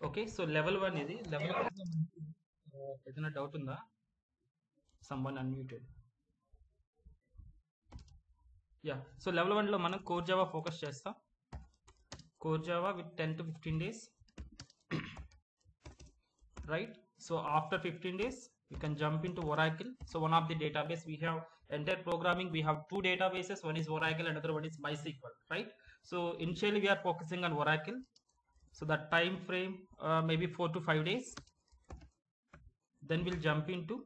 Okay. So level 1 ఇది. Level 1లో మనకి ఏదైనా డౌట్ ఉందా? Someone unmuted. Yeah! So level 1లో మనం కోర్ జావా ఫోకస్ చేస్తాం. Core Java with 10 to 15 days. Right? So after 15 days, you can jump into Oracle. So one of the database we have entire programming, we have two databases. One is Oracle, another one is MySQL. Right? So initially we are focusing on Oracle. So the time frame maybe 4 to 5 days. Then we'll jump into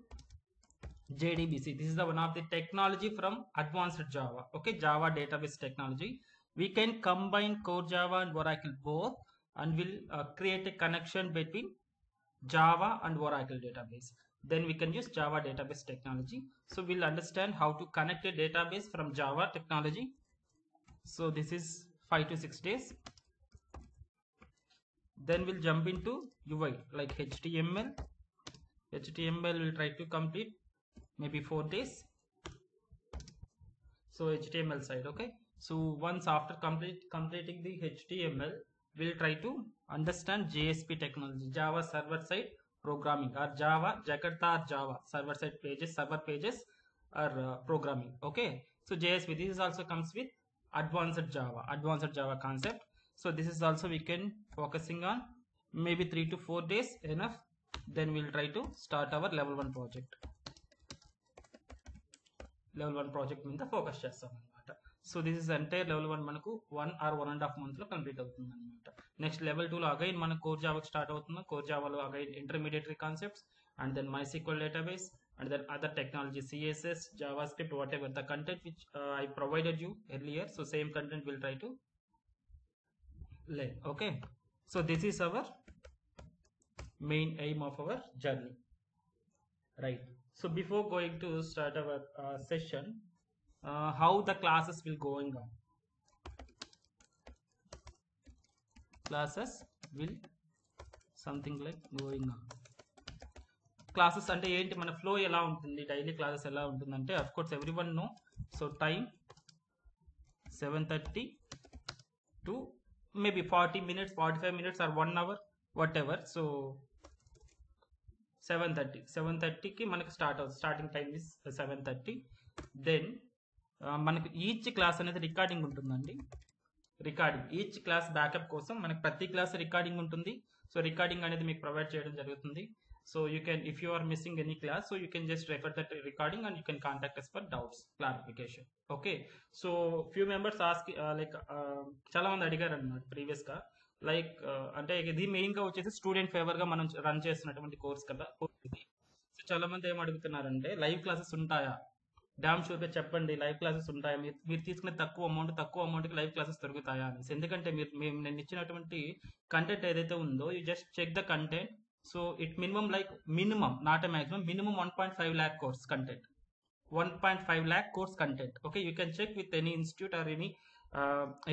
JDBC. This is the one of the technology from advanced Java. Okay, Java database technology. We can combine core Java and Oracle both, and we'll create a connection between Java and Oracle database. Then we can use Java database technology. So we'll understand how to connect a database from Java technology. So this is 5 to 6 days. Then we'll jump into UI like HTML. HTML will try to complete maybe 4 days. So HTML side, okay. So once after completing the HTML, we'll try to understand JSP technology, Java server side programming, or Java Jakarta or Java server side pages, server pages or programming. Okay, so JSP, this is also comes with advanced Java concept. So this is also we can focusing on maybe 3 to 4 days enough. Then we'll try to start our level 1 project. Level 1 project మీద focus చేస్తాం అనమాట. So this is entire level 1 మనకు 1 or 1.5 months లో complete అవుతుంది అనమాట. Next level 2లో again మన core జావాకి స్టార్ట్ అవుతుంది. కోర్ జావాలో again intermediatory concepts and then MySQL database and then other technology, CSS, JavaScript, whatever the content which I provided you earlier. So same content we'll try to learn. Okay, so this is our main aim of our journey, right? So before going to start our session, how the classes will going on. Classes will something like going on. Classes అంటే ఏంటి, మన flow ఎలా ఉంటుంది, daily classes ఎలా ఉంటుందంటే of course everyone know. So time 7:30 to maybe 40 minutes, 45 minutes or 1 hour, whatever. So 7:30కి మనకు starting time is 7:30. Then మనకు ఈచ్ క్లాస్ అనేది రికార్డింగ్ ఉంటుందండి. రికార్డింగ్ ఈచ్ క్లాస్ బ్యాకప్ కోసం మనకు ప్రతి క్లాస్ రికార్డింగ్ ఉంటుంది. సో రికార్డింగ్ అనేది మీకు ప్రొవైడ్ చేయడం జరుగుతుంది. So you can, if you are missing any class, so you can just refer that recording and you can contact us for doubts, clarification. Okay, so few members ask like చాలా మంది అడిగారు అన్నమాట previous గా, like అంటే ఇది main గా వచ్చేసి student favour గా మనం రన్ చేస్తున్నటువంటి కోర్స్ కదా. సో చాలా మంది ఏం అడుగుతున్నారంటే లైవ్ క్లాసెస్ ఉంటాయా, డామ్ షూర్ గా చెప్పండి, లైవ్ క్లాసెస్ ఉంటాయా, మీరు తీసుకునే తక్కువ అమౌంట్ కి లైవ్ క్లాసెస్ దొరుకుతాయా అనేసి. ఎందుకంటే నేను ఇచ్చినటువంటి కంటెంట్ ఏదైతే ఉందో, you just check the content. So it minimum not a maximum, minimum 1.5 lakh course content. 1.5 lakh course content. Okay, you can check with any institute or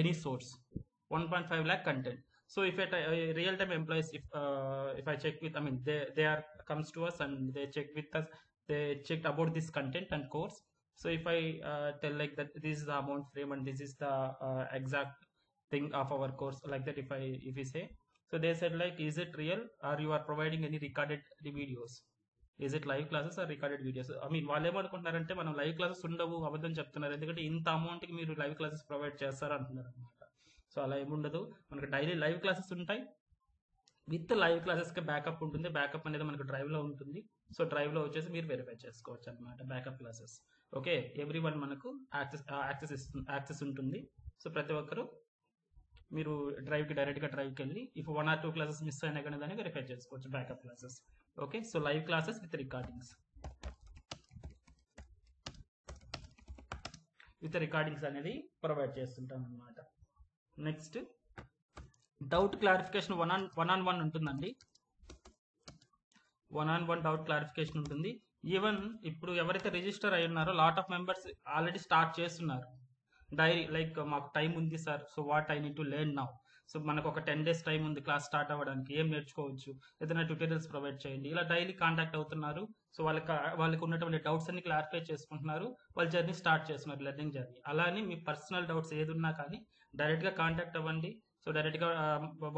any source. 1.5 lakh content. So if at real time employees, if I check with, I mean they are comes to us and they check with us, they checked about this content and course. So if I tell like that this is the amount frame and this is the exact thing of our course, like that, if we say, so they said like, is it real or you are providing any recorded videos, is it live classes or recorded videos? I mean వాళ్ళు ఏమనుకుంటున్నారంటే మనం live classes ఉండవు, అబద్ధం చెప్తున్నారు, ఎందుకంటే ఇంత అమౌంట్కి మీరు live classes provide చేస్తారు అంటున్నారు అనమాట. సో అలా ఏముండదు, మనకు డైలీ లైవ్ క్లాసెస్ ఉంటాయి. విత్ లైవ్ క్లాసెస్కి బ్యాకప్ ఉంటుంది. బ్యాకప్ అనేది మనకు డ్రైవ్లో ఉంటుంది. సో డ్రైవ్లో వచ్చేసి మీరు వెరిఫై చేసుకోవచ్చు అనమాట backup classes. Okay, every one మనకు యాక్సెస్ ఉంటుంది. సో ప్రతి ఒక్కరు మీరు డైరెక్ట్గా డ్రైవ్కి వెళ్ళి ఇఫ్ 1 or 2 క్లాసెస్ మిస్ అయినా కానీ దాన్ని వెరిఫై చేసుకోవచ్చు backup classes. Okay, so live classes with recordings అనేది ప్రొవైడ్ చేస్తుంటాం అనమాట. Next doubt clarification one on one ఉంటుందండి. 1-on-1 డౌట్ క్లారిఫికేషన్ ఉంటుంది. ఈవెన్ ఇప్పుడు ఎవరైతే రిజిస్టర్ అయి ఉన్నారో lot of members already start చేస్తున్నారు డైరీ, లైక్ మాకు టైం ఉంది sir, so what I need to learn now. So మనకు ఒక 10 days టైం ఉంది క్లాస్ స్టార్ట్ అవ్వడానికి, ఏం నేర్చుకోవచ్చు, ఏదైనా ట్యూటోరియల్స్ ప్రొవైడ్ చేయండి, ఇలా డైలీ కాంటాక్ట్ అవుతున్నారు. సో వాళ్ళకి ఉన్నటువంటి డౌట్స్ అన్ని క్లారిఫై చేసుకుంటున్నారు, వాళ్ళ జర్నీ స్టార్ట్ చేస్తున్నారు, లెర్నింగ్ జర్నీ. అలానే మీ పర్సనల్ డౌట్స్ ఏది ఉన్నా కానీ డైరెక్ట్గా కాంటాక్ట్ అవ్వండి. సో డైరెక్ట్గా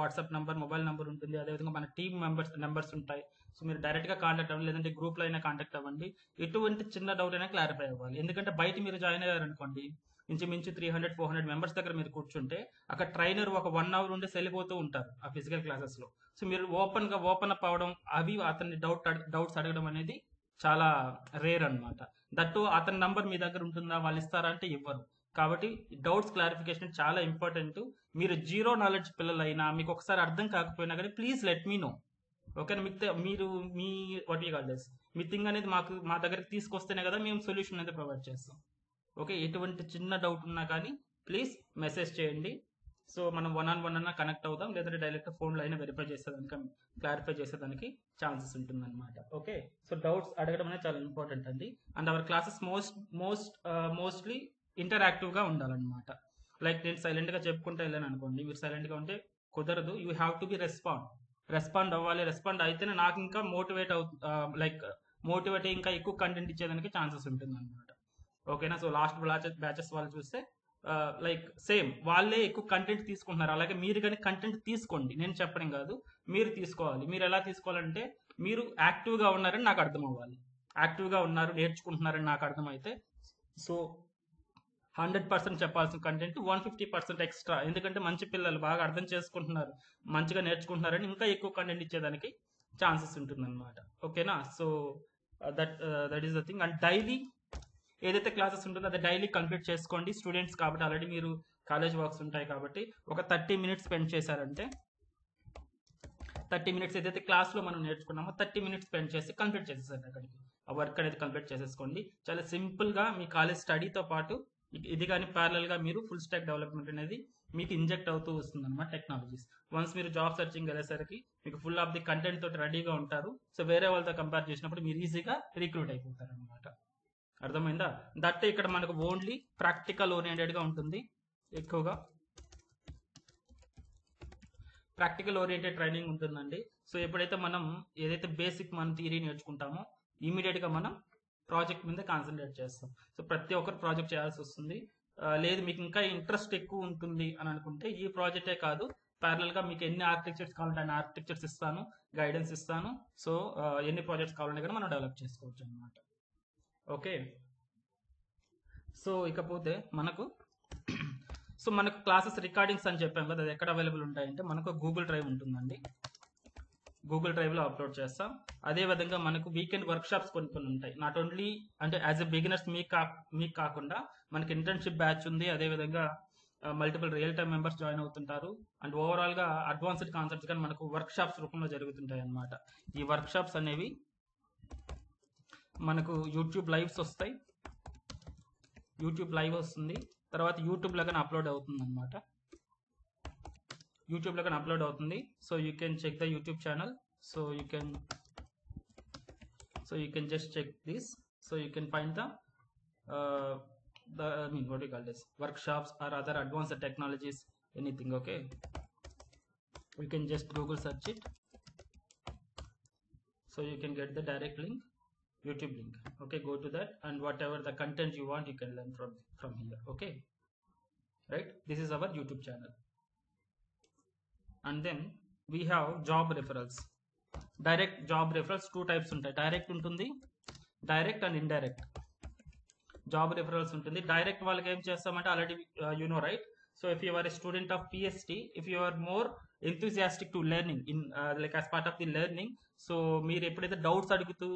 వాట్సాప్ నెంబర్, మొబైల్ నెంబర్ ఉంటుంది. అదేవిధంగా మన టీమ్ నెంబర్స్ ఉంటాయి. సో మీరు డైరెక్ట్గా కాంటాక్ట్ అవ్వండి, లేదంటే గ్రూప్లో అయినా కాంటాక్ట్ అవ్వండి. ఎటువంటి చిన్న డౌట్ అయినా క్లారిఫై అవ్వాలి. ఎందుకంటే బయట మీరు జాయిన్ అయ్యారనుకోండి, ఇంచుమించు 300-400 మెంబర్స్ దగ్గర మీరు కూర్చుంటే అక్కడ ట్రైనర్ ఒక 1 అవర్ ఉండి వెళ్ళిపోతూ ఉంటారు ఆ ఫిజికల్ క్లాసెస్లో. సో మీరు ఓపెన్ అప్ అవ్వడం, అవి అతన్ని డౌట్స్ అడగడం అనేది చాలా రేర్ అనమాట. దట్టు అతని నంబర్ మీ దగ్గర ఉంటుందా, వాళ్ళు ఇస్తారా అంటే ఇవ్వరు. కాబట్టి డౌట్స్ క్లారిఫికేషన్ చాలా ఇంపార్టెంట్. మీరు జీరో నాలెడ్జ్ పిల్లలైనా, మీకు ఒకసారి అర్థం కాకపోయినా కానీ ప్లీజ్ లెట్ మీ నో. ఓకేనా? మీరు me what you call this, me thing అనేది మా దగ్గరికి తీసుకొస్తేనే కదా మేము సొల్యూషన్ అనేది ప్రొవైడ్ చేస్తాం. ఓకే, ఎటువంటి చిన్న డౌట్ ఉన్నా కానీ ప్లీజ్ మెసేజ్ చేయండి. సో మనం 1-on-1 అన్నా కనెక్ట్ అవుదాం, లేదంటే డైరెక్ట్ ఫోన్లో అయినా క్లారిఫై చేసేదానికి ఛాన్సెస్ ఉంటుందన్నమాట. ఓకే, సో డౌట్స్ అడగడం అనేది చాలా ఇంపార్టెంట్ అండి. అండ్ అవర్ క్లాసెస్ మోస్ట్లీ ఇంటరాక్టివ్గా ఉండాలన్నమాట. లైక్ నేను సైలెంట్గా చెప్పుకుంటూ వెళ్ళాను అనుకోండి, మీరు సైలెంట్గా ఉంటే కుదరదు. You have to be respond అవ్వాలి. రెస్పాండ్ అయితేనే నాకు ఇంకా మోటివేట్ ఇంకా ఎక్కువ కంటెంట్ ఇచ్చేదానికి ఛాన్సెస్ ఉంటుంది అనమాట. ఓకేనా? సో లాస్ట్ బ్యాచెస్ వాళ్ళు చూస్తే సేమ్ వాళ్ళే ఎక్కువ కంటెంట్ తీసుకుంటున్నారు. అలాగే మీరు కానీ కంటెంట్ తీసుకోండి, నేను చెప్పడం కాదు, మీరు తీసుకోవాలి. మీరు ఎలా తీసుకోవాలంటే, మీరు యాక్టివ్గా ఉన్నారని నాకు అర్థం అవ్వాలి. యాక్టివ్గా ఉన్నారు, నేర్చుకుంటున్నారని నాకు అర్థమైతే, సో 100% చెప్పాల్సిన కంటెంట్ 150% ఎక్స్ట్రా. ఎందుకంటే మంచి పిల్లలు బాగా అర్థం చేసుకుంటున్నారు, మంచిగా నేర్చుకుంటున్నారని ఇంకా ఎక్కువ కంటెంట్ ఇచ్చేదానికి ఛాన్సెస్ ఉంటుందన్నమాట. ఓకేనా? So that is the thing. And daily ఏదైతే క్లాసెస్ ఉంటుందో అది డైలీ కంప్లీట్ చేసుకోండి. స్టూడెంట్స్ కాబట్టి ఆల్రెడీ మీరు కాలేజ్ వర్క్స్ ఉంటాయి కాబట్టి ఒక 30 మినిట్స్ స్పెండ్ చేశారంటే, 30 మినిట్స్ ఏదైతే క్లాస్లో మనం నేర్చుకున్నామో 30 మినిట్స్ స్పెండ్ చేసి కంప్లీట్ చేసేసండి. అక్కడికి ఆ వర్క్ అనేది కంప్లీట్ చేసేసుకోండి. చాలా సింపుల్గా మీ కాలేజ్ స్టడీతో పాటు ఇది కానీ ప్యారలల్గా మీరు ఫుల్ స్టాక్ డెవలప్మెంట్ అనేది మీకు ఇంజెక్ట్ అవుతూ వస్తుంది అనమాట, టెక్నాలజీస్. వన్స్ మీరు జాబ్ సర్చింగ్ వెళ్ళేసరికి మీకు ఫుల్ ఆఫ్ ది కంటెంట్ తోటి రెడీగా ఉంటారు. సో వేరే వాళ్ళతో కంపేర్ చేసినప్పుడు మీరు ఈజీగా రిక్రూట్ అయిపోతారు అనమాట. అర్థమైందా? దట్ ఇక్కడ మనకు ఓన్లీ ప్రాక్టికల్ ఓరియంటెడ్గా ఉంటుంది. ఎక్కువగా ప్రాక్టికల్ ఓరియంటెడ్ ట్రైనింగ్ ఉంటుందండి. సో ఎప్పుడైతే మనం ఏదైతే బేసిక్ మన థియరీ నేర్చుకుంటామో ఇమీడియట్గా మనం ప్రాజెక్ట్ మీద కాన్సన్ట్రేట్ చేస్తాం. సో ప్రతి ఒక్కరు ప్రాజెక్ట్ చేయాల్సి వస్తుంది. లేదు మీకు ఇంకా ఇంట్రెస్ట్ ఎక్కువ ఉంటుంది అని అనుకుంటే ఈ ప్రాజెక్టే కాదు, ప్యారలల్గా మీకు ఎన్ని ఆర్కిటెక్చర్స్ కావాలంటే అన్ని ఆర్కిటెక్చర్స్ ఇస్తాను, గైడెన్స్ ఇస్తాను. సో ఎన్ని ప్రాజెక్ట్స్ కావాలంటే కూడా మనం డెవలప్ చేసుకోవచ్చు అనమాట. ఓకే, సో ఇకపోతే మనకు క్లాసెస్ రికార్డింగ్స్ అని చెప్పాం కదా, అది ఎక్కడ అవైలబుల్ ఉంటాయంటే మనకు గూగుల్ డ్రైవ్ ఉంటుందండి. గూగుల్ డ్రైవ్లో అప్లోడ్ చేస్తాం. అదేవిధంగా మనకు వీకెండ్ వర్క్షాప్స్ కొన్ని ఉంటాయి. నాట్ ఓన్లీ అంటే యాజ్ ఎ బిగినర్స్ మీకు కాకుండా మనకి ఇంటర్న్షిప్ బ్యాచ్ ఉంది. అదేవిధంగా multiple real time members join అవుతుంటారు. అండ్ ఓవరాల్గా అడ్వాన్స్డ్ కాన్సెప్ట్స్ కానీ మనకు వర్క్షాప్స్ రూపంలో జరుగుతుంటాయి అన్నమాట. ఈ వర్క్షాప్స్ అనేవి మనకు యూట్యూబ్ లైవ్స్ వస్తాయి, యూట్యూబ్ లైవ్ వస్తుంది, తర్వాత యూట్యూబ్లో కానీ అప్లోడ్ అవుతుంది అనమాట. యూట్యూబ్లో కానీ అప్లోడ్ అవుతుంది. So you can check the YouTube channel. So you can just check this. So you can find what do you call this, workshops or other advanced technologies, anything. Okay, you can just Google search it. So you can get the direct link, YouTube link. Okay, go to that and whatever the content you want you can learn from here. Okay, right, this is our YouTube channel. And then we have job referrals. Direct job referrals two types ఉంటాయి. Direct ఉంటుంది, direct and indirect job referrals ఉంటుంది. Direct వాళ్ళకి ఏం చేస్తామంటే already you know right. So if you are a student of PST, if you are more enthusiastic to learning in like as part of the learning, so మీరు ఎప్పుడైతే doubts అడుగుతూ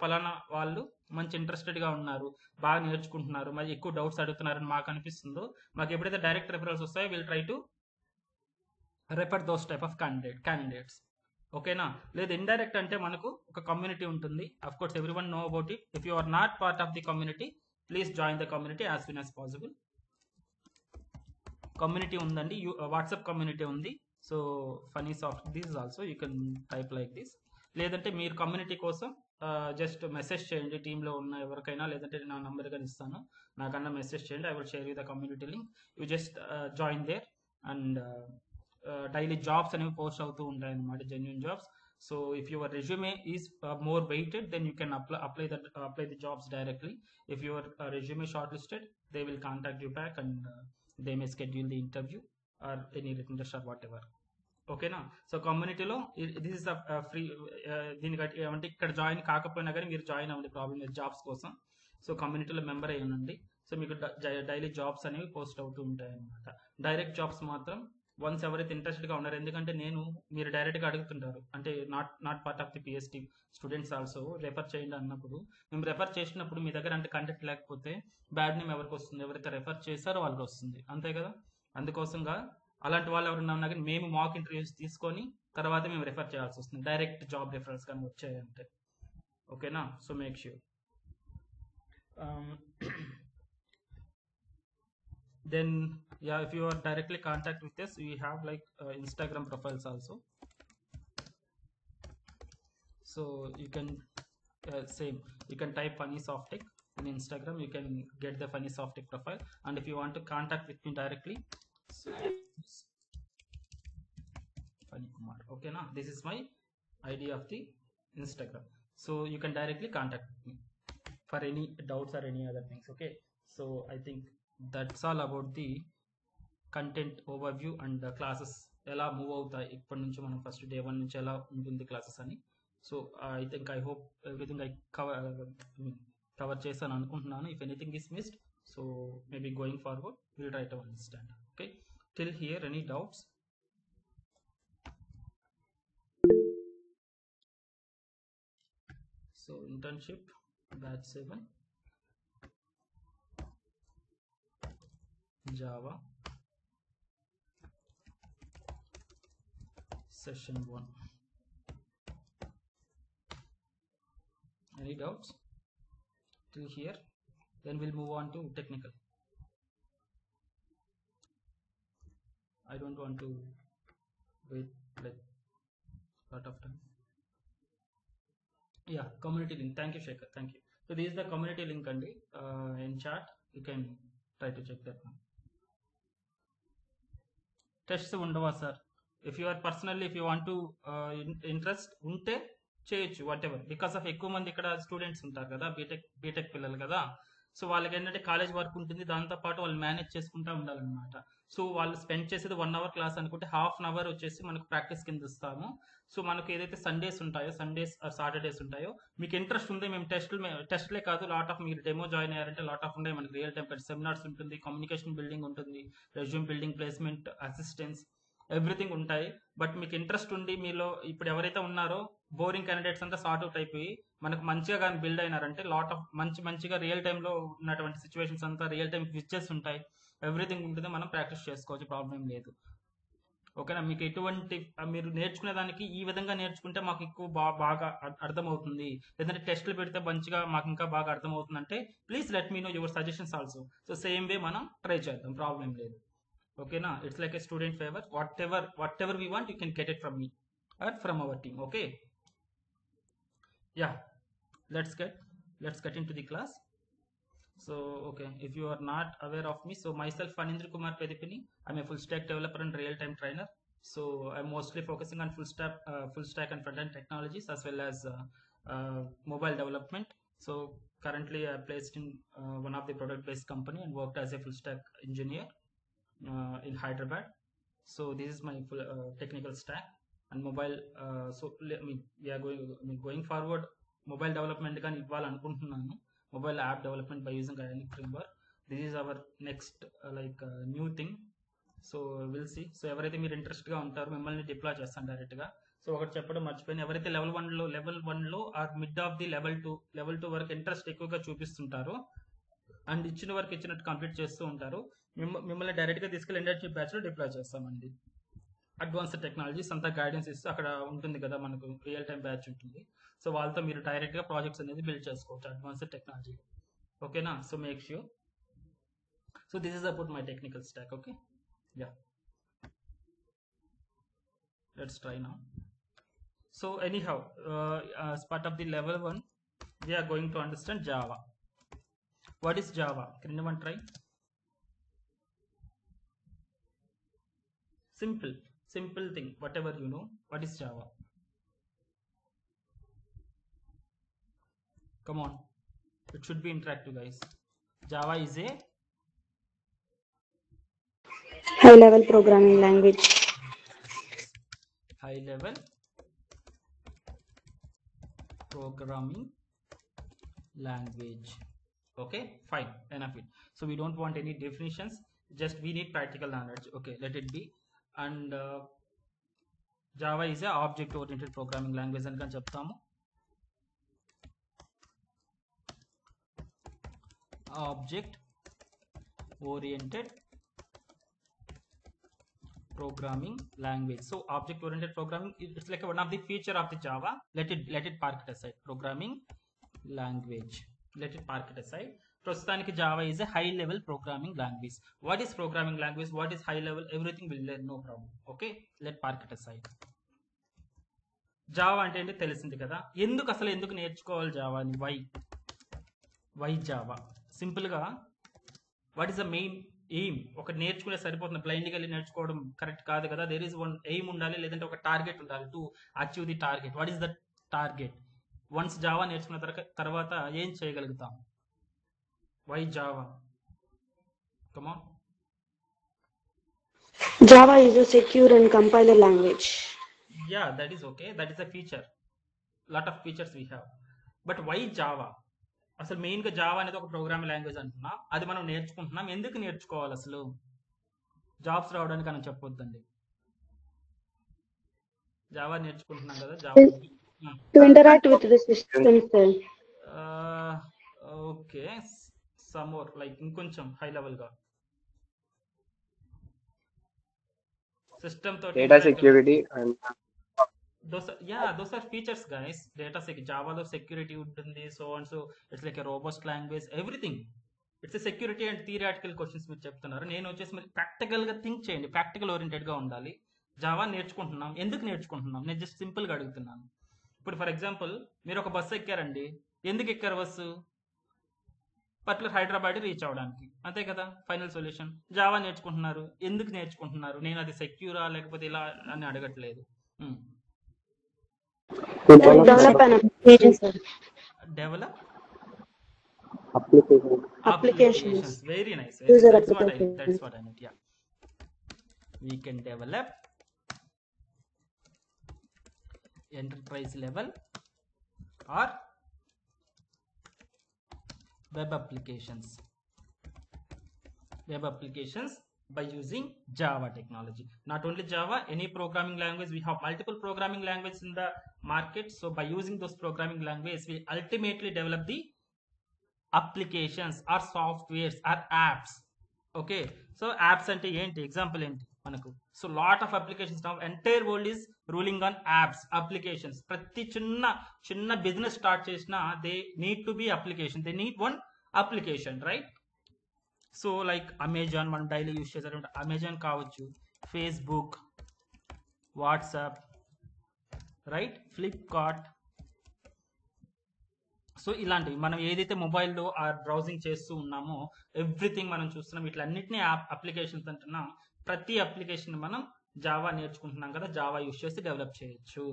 ఫలానా వాళ్ళు మంచి ఇంట్రెస్టెడ్గా ఉన్నారు, బాగా నేర్చుకుంటున్నారు, మరి ఎక్కువ డౌట్స్ అడుగుతున్నారని మాకు అనిపిస్తుందో, మాకు ఎప్పుడైతే డైరెక్ట్ రిఫరల్స్ వస్తాయో will try to refer those type of candidates. ఓకేనా? లేదు ఇండైరెక్ట్ అంటే మనకు ఒక కమ్యూనిటీ ఉంటుంది. Of course everyone know about it. If you are not part of the community, please join the community as soon as possible. Community ఉందండి, WhatsApp community ఉంది. So ఫనీ సాఫ్ట్ this also you can type like this. లేదంటే మీరు community కోసం just message చేయండి, టీంలో ఉన్న ఎవరికైనా, లేదంటే నా నంబర్ కానీ ఇస్తాను, నాకన్నా మెసేజ్ చేయండి. I will share you the community link. You just join there. And daily jobs అనేవి పోస్ట్ అవుతూ ఉంటాయి అన్నమాట, genuine jobs. So if your resume is more weighted, then you can apply the jobs directly. If your resume shortlisted, they will contact you back and they may schedule the interview. or any written test or whatever. ఓకేనా. So కమ్యూనిటీలో this is free, దీనికి ఏమంటే ఇక్కడ join కాకపోయినా కానీ మీరు join అవ్వండి, problem లేదు జాబ్స్ కోసం. సో కమ్యూనిటీలో మెంబర్ అయ్యి ఉండండి. సో మీకు డైలీ జాబ్స్ అనేవి పోస్ట్ అవుతూ ఉంటాయి అనమాట. డైరెక్ట్ జాబ్స్ మాత్రం వన్స్ ఎవరైతే ఇంట్రెస్టెడ్గా ఉన్నారు, ఎందుకంటే మీరు డైరెక్ట్గా అడుగుతుంటారు, అంటే not part of the PST students also refer చేయండి అన్నప్పుడు, మేము రెఫర్ చేసినప్పుడు మీ దగ్గర అంటే కంటెంట్ లేకపోతే బ్యాడ్ నేమ్ ఎవరికి వస్తుంది? ఎవరైతే రెఫర్ చేశారో వాళ్ళకి వస్తుంది, అంతే కదా. అందుకోసంగా అలాంటి వాళ్ళు ఎవరైనా ఉన్నా కానీ మేము మాక్ ఇంటర్వ్యూస్ తీసుకొని తర్వాత మేము రెఫర్ చేయాల్సి వస్తుంది, డైరెక్ట్ జాబ్ రెఫరెన్స్ కానీ వచ్చాయంటే. ఓకేనా. So make sure. then yeah, if you are directly contact with us, we have like Instagram profiles also, so you can same, you can type Funny Soft Tech in Instagram, you can get the Funny Soft Tech profile. And if you want to contact with me directly, so Funny Kumar, okay na, this is my ID of the Instagram, so you can directly contact me for any doubts or any other things. Okay, so I think that's all about the content overview and classes ఎలా move అవుతాయి ఇప్పటి నుంచి, మనం first day 1 నుంచి ఎలా ఉంటుంది classes అని. So I hope everything I cover చేశాను అనుకుంటున్నాను. If anything is missed, so maybe going forward will try to understand. Okay, till here any doubts? So internship batch 7 Java session 1. Any doubts till here? Then we'll move on to technical. I don't want to wait like lot of time. Yeah, community link. Thank you, Shekhar. Thank you. So this is the community link and in chat you can try to check that one. Tests ఉండవా సార్? If you are personally, if you want to interest ఉంటే చేయొచ్చు, what ever. Because of ఎక్కువ మంది ఇక్కడ students ఉంటారు కదా, BTech పిల్లలు కదా. సో వాళ్ళకి ఏంటంటే కాలేజ్ వర్క్ ఉంటుంది, దాంతోపాటు వాళ్ళు మేనేజ్ చేసుకుంటూ ఉండాలన్నమాట. సో వాళ్ళు స్పెండ్ చేసేది 1 అవర్ క్లాస్ అనుకుంటే హాఫ్ అన్ అవర్ వచ్చేసి మనకు ప్రాక్టీస్ కింద ఇస్తాము. సో మనకు ఏదైతే సండేస్ ఉంటాయో, సండేస్ ఆర్ సాటర్డేస్ ఉంటాయో, మీకు ఇంట్రెస్ట్ ఉంది, మేము టెస్ట్లే కాదు, లాట్ ఆఫ్ మీరు డెమో జాయిన్ అయ్యారంటే లాట్ ఆఫ్ ఉంటాయి మనకి. రియల్ టైం సెమినార్స్ ఉంటుంది, కమ్యూనికేషన్ బిల్డింగ్ ఉంటుంది, resume building, placement assistance, everything ఉంటాయి. బట్ మీకు ఇంట్రెస్ట్ ఉండి మీలో ఇప్పుడు ఎవరైతే ఉన్నారో బోరింగ్ క్యాండిడేట్స్ అంతా సార్ట్ అవుట్ అయిపోయి మనకు మంచిగా కానీ బిల్డ్ అయినారంటే లాట్ ఆఫ్ మంచిగా రియల్ టైంలో ఉన్నటువంటి సిచ్యువేషన్స్ అంతా రియల్ టైం క్విజెస్ ఉంటాయి, ఎవ్రీథింగ్ ఉంటుంది, మనం ప్రాక్టీస్ చేసుకోవచ్చు, ప్రాబ్లం లేదు. ఓకేనా. మీకు ఎటువంటి మీరు నేర్చుకునే దానికి ఈ విధంగా నేర్చుకుంటే మాకు ఎక్కువ బాగా అర్థమవుతుంది, లేదంటే టెస్ట్లు పెడితే మంచిగా మాకు ఇంకా బాగా అర్థమవుతుంది అంటే please let me know your suggestions also. So same way మనం ట్రై చేద్దాం, ప్రాబ్లం లేదు. ఓకేనా. It's like a student favour, whatever we want you can get it from me or from our team. Okay, yeah, let's get into the class. So okay, if you are not aware of me, so myself Fanindra Kumar Pedipini, I'm a full stack developer and real time trainer. So I'm mostly focusing on full stack and front end technologies as well as mobile development. So currently I'm placed in one of the product based company and worked as a full stack engineer in Hyderabad. So this is my full technical stack and mobile. So we are going forward mobile development కానీ ఇవ్వాలనుకుంటున్నాను, mobile app development by using Ionic framework. This is our next new thing. So will see. So ఎవరైతే మీరు ఇంట్రెస్ట్గా ఉంటారో మిమ్మల్ని deploy చేస్తాను డైరెక్ట్గా. So ఒకటి చెప్పడం మర్చిపోయిన, ఎవరైతే లెవెల్ 1లో or mid of the level 2 వరకు ఇంట్రెస్ట్ ఎక్కువగా చూపిస్తుంటారో అండ్ ఇచ్చిన వరకు ఇచ్చినట్టు కంప్లీట్ చేస్తూ ఉంటారు, మిమ్మల్ని డైరెక్ట్గా తీసుకెళ్ళి ఇంటర్న్షిప్ బ్యాచ్లో డిప్లాయ్ చేస్తామండి. అడ్వాన్స్డ్ టెక్నాలజీస్ అంతా గైడెన్స్ ఇస్తూ అక్కడ ఉంటుంది కదా, మనకు రియల్ టైం బ్యాచ్ ఉంటుంది. సో వాళ్ళతో మీరు డైరెక్ట్గా ప్రాజెక్ట్స్ అనేది బిల్డ్ చేసుకోవచ్చు అడ్వాన్స్డ్ టెక్నాలజీ. ఓకేనా. So make sure. So this is about my technical stock. Okay, yeah, let's try now. So anyhow, as part of the level 1 we are going to understand Java. What is Java? Can anyone try? Simple thing, whatever you know. What is Java? Come on, it should be interactive, guys. Java is a High level programming language. High level programming language. Okay, fine, enough it. So we don't want any definitions, just we need practical knowledge. Okay, let it be. And Java is a object oriented programming language అని కానీ చెప్తాము. Object oriented programming language. So object oriented programming, it's like one of the feature of the Java. Let it park it aside. Programming language, let it park it aside. ప్రస్తుతానికి Java is a high level programming language. What is programming language, what is high level, everything will learn, no problem. Okay, let park it aside. Java అంటే ఏంటి తెలిసింది కదా. ఎందుకు నేర్చుకోవాలి జావాని? Why Java? సింపుల్గా what is the main aim? ఒక నేర్చుకునే సరిపోతుంది, బ్లైండ్గా వెళ్ళి నేర్చుకోవడం కరెక్ట్ కాదు కదా. దేర్ ఈస్ వన్ ఎయిమ్ ఉండాలి, లేదంటే ఒక టార్గెట్ ఉండాలి to achieve the target. What is the target? Once Java నేర్చుకున్న తర్వాత ఏం చేయగలుగుతాం? Why Java? Come on. Java is a secure and compiler language. Yeah, that is okay, that is a feature, lot of features we have, but why Java? అసలు మెయిన్గా Java అనేది ఒక programming language అంటున్నా, అది మనం నేర్చుకుంటున్నాం. ఎందుకు నేర్చుకోవాలి అసలు? జాబ్స్ రావడానికి అని చెప్పొద్దండి. జావా నేర్చుకుంటున్నాం కదా, Java To interact with the system. Okay, some more like ఇంకొంచెం హై లెవెల్గా సిస్టమ్ తో data security and those are features guys. Data జావాలో సెక్యూరిటీ ఉంటుంది, so and so it's like a robust language, everything. It's security and theoretical questions మీరు చెప్తున్నారు. నేను వచ్చేసి మరి ప్రాక్టికల్గా థింక్ చేయండి, ప్రాక్టికల్ ఓరియంటెడ్గా ఉండాలి. జావా నేర్చుకుంటున్నాం, ఎందుకు నేర్చుకుంటున్నాం? నేను జస్ట్ సింపుల్గా అడుగుతున్నాను. ఇప్పుడు ఫర్ ఎగ్జాంపుల్ మీరు ఒక బస్సు ఎక్కారండి, ఎందుకు ఎక్కారు బస్సు? పర్టికులర్ హైదరాబాద్ రీచ్ అవ్వడానికి, అంతే కదా ఫైనల్ సొల్యూషన్. జావా నేర్చుకుంటున్నారు, ఎందుకు నేర్చుకుంటున్నారు? నేను అది సెక్యూరా లేకపోతే ఇలా అని అడగట్లేదు. Develop an application, sir. Develop Applications. Very nice. User That's what I meant. Yeah, we can develop enterprise level or web applications by using Java technology. Not only Java, any programming language. We have multiple programming languages in the market, so by using those programming languages we ultimately develop the applications or softwares or apps. Okay, so apps ante enti, example enti manaku. So lot of applications now, entire world is ruling on apps, applications. Prati chinna business start chesina, they need to be application, they need one application, right? So like Amazon, మనం daily use చేసేటువంటి Amazon కావచ్చు, Facebook, WhatsApp, right, Flipkart. So ఇలాంటివి మనం ఏదైతే మొబైల్లో ఆ browsing చేస్తూ ఉన్నామో ఎవ్రీథింగ్ మనం చూస్తున్నాం. వీటిలన్నింటినీ అప్లికేషన్స్ అంటున్నాం. ప్రతి అప్లికేషన్ మనం జావా నేర్చుకుంటున్నాం కదా, జావా యూజ్ చేసి డెవలప్ చేయొచ్చు.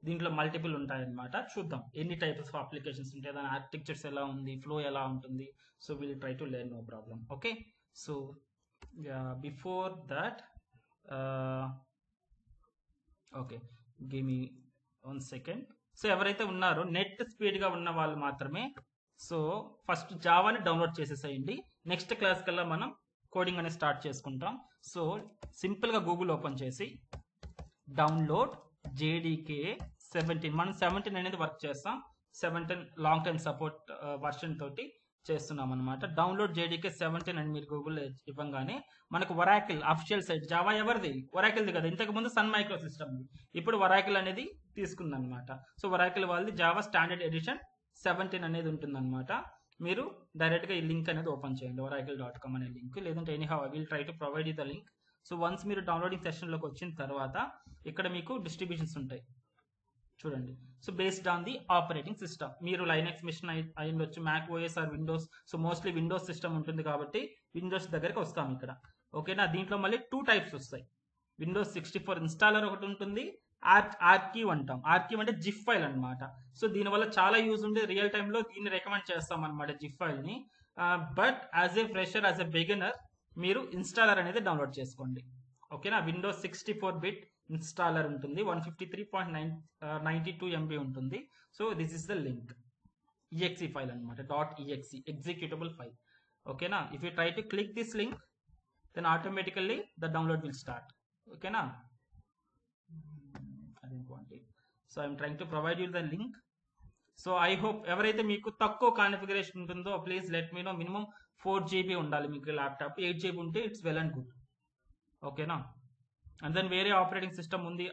దీంట్లో మల్టిపుల్ ఉంటాయన్నమాట. చూద్దాం ఎన్ని టైప్స్ ఆఫ్ అప్లికేషన్స్ ఉంటాయి, దాని ఆర్కిటెక్చర్స్ ఎలా ఉంది, ఫ్లో ఎలా ఉంటుంది. So will try to learn, no problem. Okay, so before that okay, give me 1 second. So ఎవరైతే ఉన్నారో నెట్ స్పీడ్గా ఉన్న వాళ్ళు మాత్రమే సో ఫస్ట్ జావాని డౌన్లోడ్ చేసేసేయండి. నెక్స్ట్ క్లాస్ కల్లా మనం కోడింగ్ అనేది స్టార్ట్ చేసుకుంటాం. సో సింపుల్గా గూగుల్ ఓపెన్ చేసి డౌన్లోడ్ JDK 17, మనం 17 అనేది వర్క్ చేస్తాం. 17 లాంగ్ టైమ్ సపోర్ట్ వర్షన్ తోటి చేస్తున్నాం అనమాట. డౌన్లోడ్ JDK 17 అని మీరు గూగుల్ ఇవ్వగానే మనకు ఒరాకిల్ అఫిషియల్ సైట్. జావా ఎవరిది? ఒరాకిల్ది కదా. ఇంతకు ముందు సన్ మైక్రో సిస్టమ్, ఇప్పుడు ఒరాకిల్ అనేది తీసుకుంది అనమాట. సో ఒరాకిల్ వాళ్ళది జావా స్టాండర్డ్ ఎడిషన్ 17 అనేది ఉంటుందన్నమాట. మీరు డైరెక్ట్గా ఈ లింక్ అనేది ఓపెన్ చేయండి, oracle.com అనే లింక్, లేదంటే anyhow I will try to provide you the link. So once మీరు డౌన్లోడింగ్ సెషన్లోకి వచ్చిన తర్వాత ఇక్కడ మీకు డిస్ట్రిబ్యూషన్స్ ఉంటాయి చూడండి. So based on the operating system, మీరు లైనక్స్ మిషన్ అయి ఉండొచ్చు, Mac OS or Windows. So mostly Windows system ఉంటుంది కాబట్టి విండోస్ దగ్గరికి వస్తాం ఇక్కడ. ఓకేనా, దీంట్లో మళ్ళీ 2 టైప్స్ వస్తాయి. విండోస్ 64 ఇన్స్టాలర్ ఒకటి ఉంటుంది, ఆర్కీవ్ అంటాం. ఆర్కీవ్ అంటే జిప్ ఫైల్ అనమాట. సో దీనివల్ల చాలా యూజ్ ఉండే, రియల్ టైంలో దీన్ని రికమెండ్ చేస్తాం అనమాట జిప్ ఫైల్ని. But as a fresher, as a beginner, మీరు ఇన్స్టాలర్ అనేది డౌన్లోడ్ చేసుకోండి. ఓకేనా, విండోస్ 64 బిట్ ఇన్స్టాలర్ ఉంటుంది, 153.92 MB ఉంటుంది. So this is the link, exe file అనమాట, .exe ఎగ్జిక్యూటబుల్ ఫైల్. ఓకేనా, if you try to click this link then automatically the download will start. Okay na, I don't want it, so I'm trying to provide you the link. So I hope ఎవరైతే మీకు తక్కువ configuration ఉంటుందో please let me know. Minimum 4 GB ఉండాలి మీకు laptop, 8 GB ఉంటే it's well and good. ఓకేనా, and then వేరే operating system ఉంది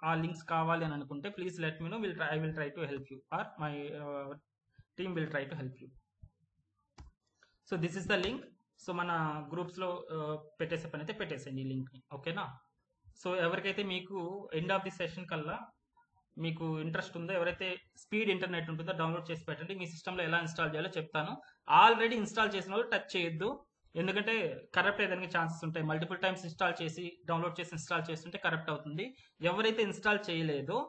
ఆ లింక్స్ కావాలి అని అనుకుంటే please let me know, I will try to help you or my team will try to help you. So this is the link. సో మన గ్రూప్స్లో పెట్టేసే పని అయితే పెట్టేసేయండి ఈ లింక్ని. ఓకేనా, సో ఎవరికైతే మీకు ఎండ్ ఆఫ్ ది సెషన్ కల్లా మీకు ఇంట్రెస్ట్ ఉందో, ఎవరైతే స్పీడ్ ఇంటర్నెట్ ఉంటుందో డౌన్లోడ్ చేసి పెట్టండి. మీ సిస్టంలో ఎలా ఇన్స్టాల్ చేయాలో చెప్తాను. ఆల్రెడీ ఇన్స్టాల్ చేసిన వాళ్ళు టచ్ చేయొద్దు, ఎందుకంటే కరప్ట్ అయ్యేదానికి ఛాన్సెస్ ఉంటాయి. మల్టిపుల్ టైమ్స్ ఇన్స్టాల్ చేసి డౌన్లోడ్ చేసి ఇన్స్టాల్ చేస్తుంటే కరప్ట్ అవుతుంది. ఎవరైతే ఇన్స్టాల్ చేయలేదో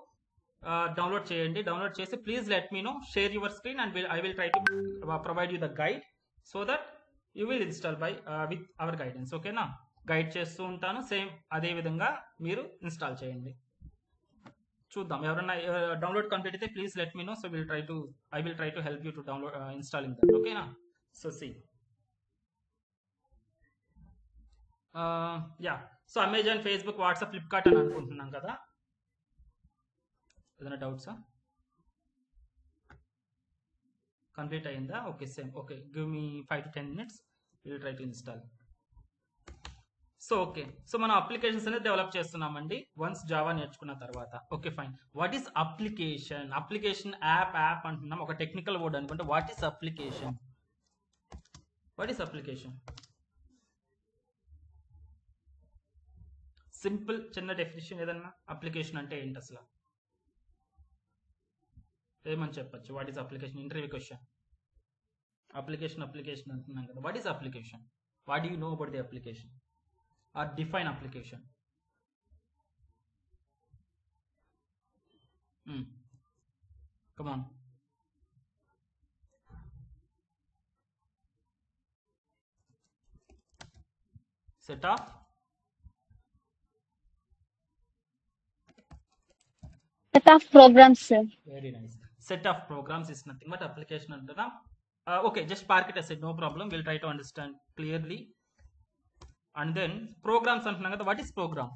డౌన్లోడ్ చేయండి. డౌన్లోడ్ చేసి please let me know, share your screen and I will try to provide you the guide so that you will install by with our guidance. ఓకేనా, guide చేస్తూ ఉంటాను, same అదే విధంగా మీరు ఇన్స్టాల్ చేయండి. చూద్దాం, ఎవరైనా డౌన్లోడ్ కంప్లీట్ అయితే please let me know. So I will try to help you to download installing that. ఓకేనా, so see ya, so Amazon, Facebook, WhatsApp, Flipkart అని అనుకుంటున్నాం కదా. ఏదైనా డౌట్సా? కంప్లీట్ అయిందా? Okay, same. Okay, give me 5 to 10 minutes, will try to install. So okay, so మనం applications అనేది develop చేస్తున్నామండి వన్స్ జావా నేర్చుకున్న తర్వాత. Okay fine, what is application? Application app అంటున్నాం, ఒక టెక్నికల్ వర్డ్ అనుకుంటే. What is application? What is application? Simple చిన్న definition ఏదన్నా, అప్లికేషన్ అంటే ఏంటి అసలు ఏమని చెప్పచ్చు? What is application? Interview question. Application అంటున్నాం కదా, what is application? What do you know about the application or define application? Come on. Set of programs, sir. Very nice. Set of programs is nothing but application antana. Okay, just park it aside, no problem. We'll try to understand clearly. And then programs antunna kada, what is program?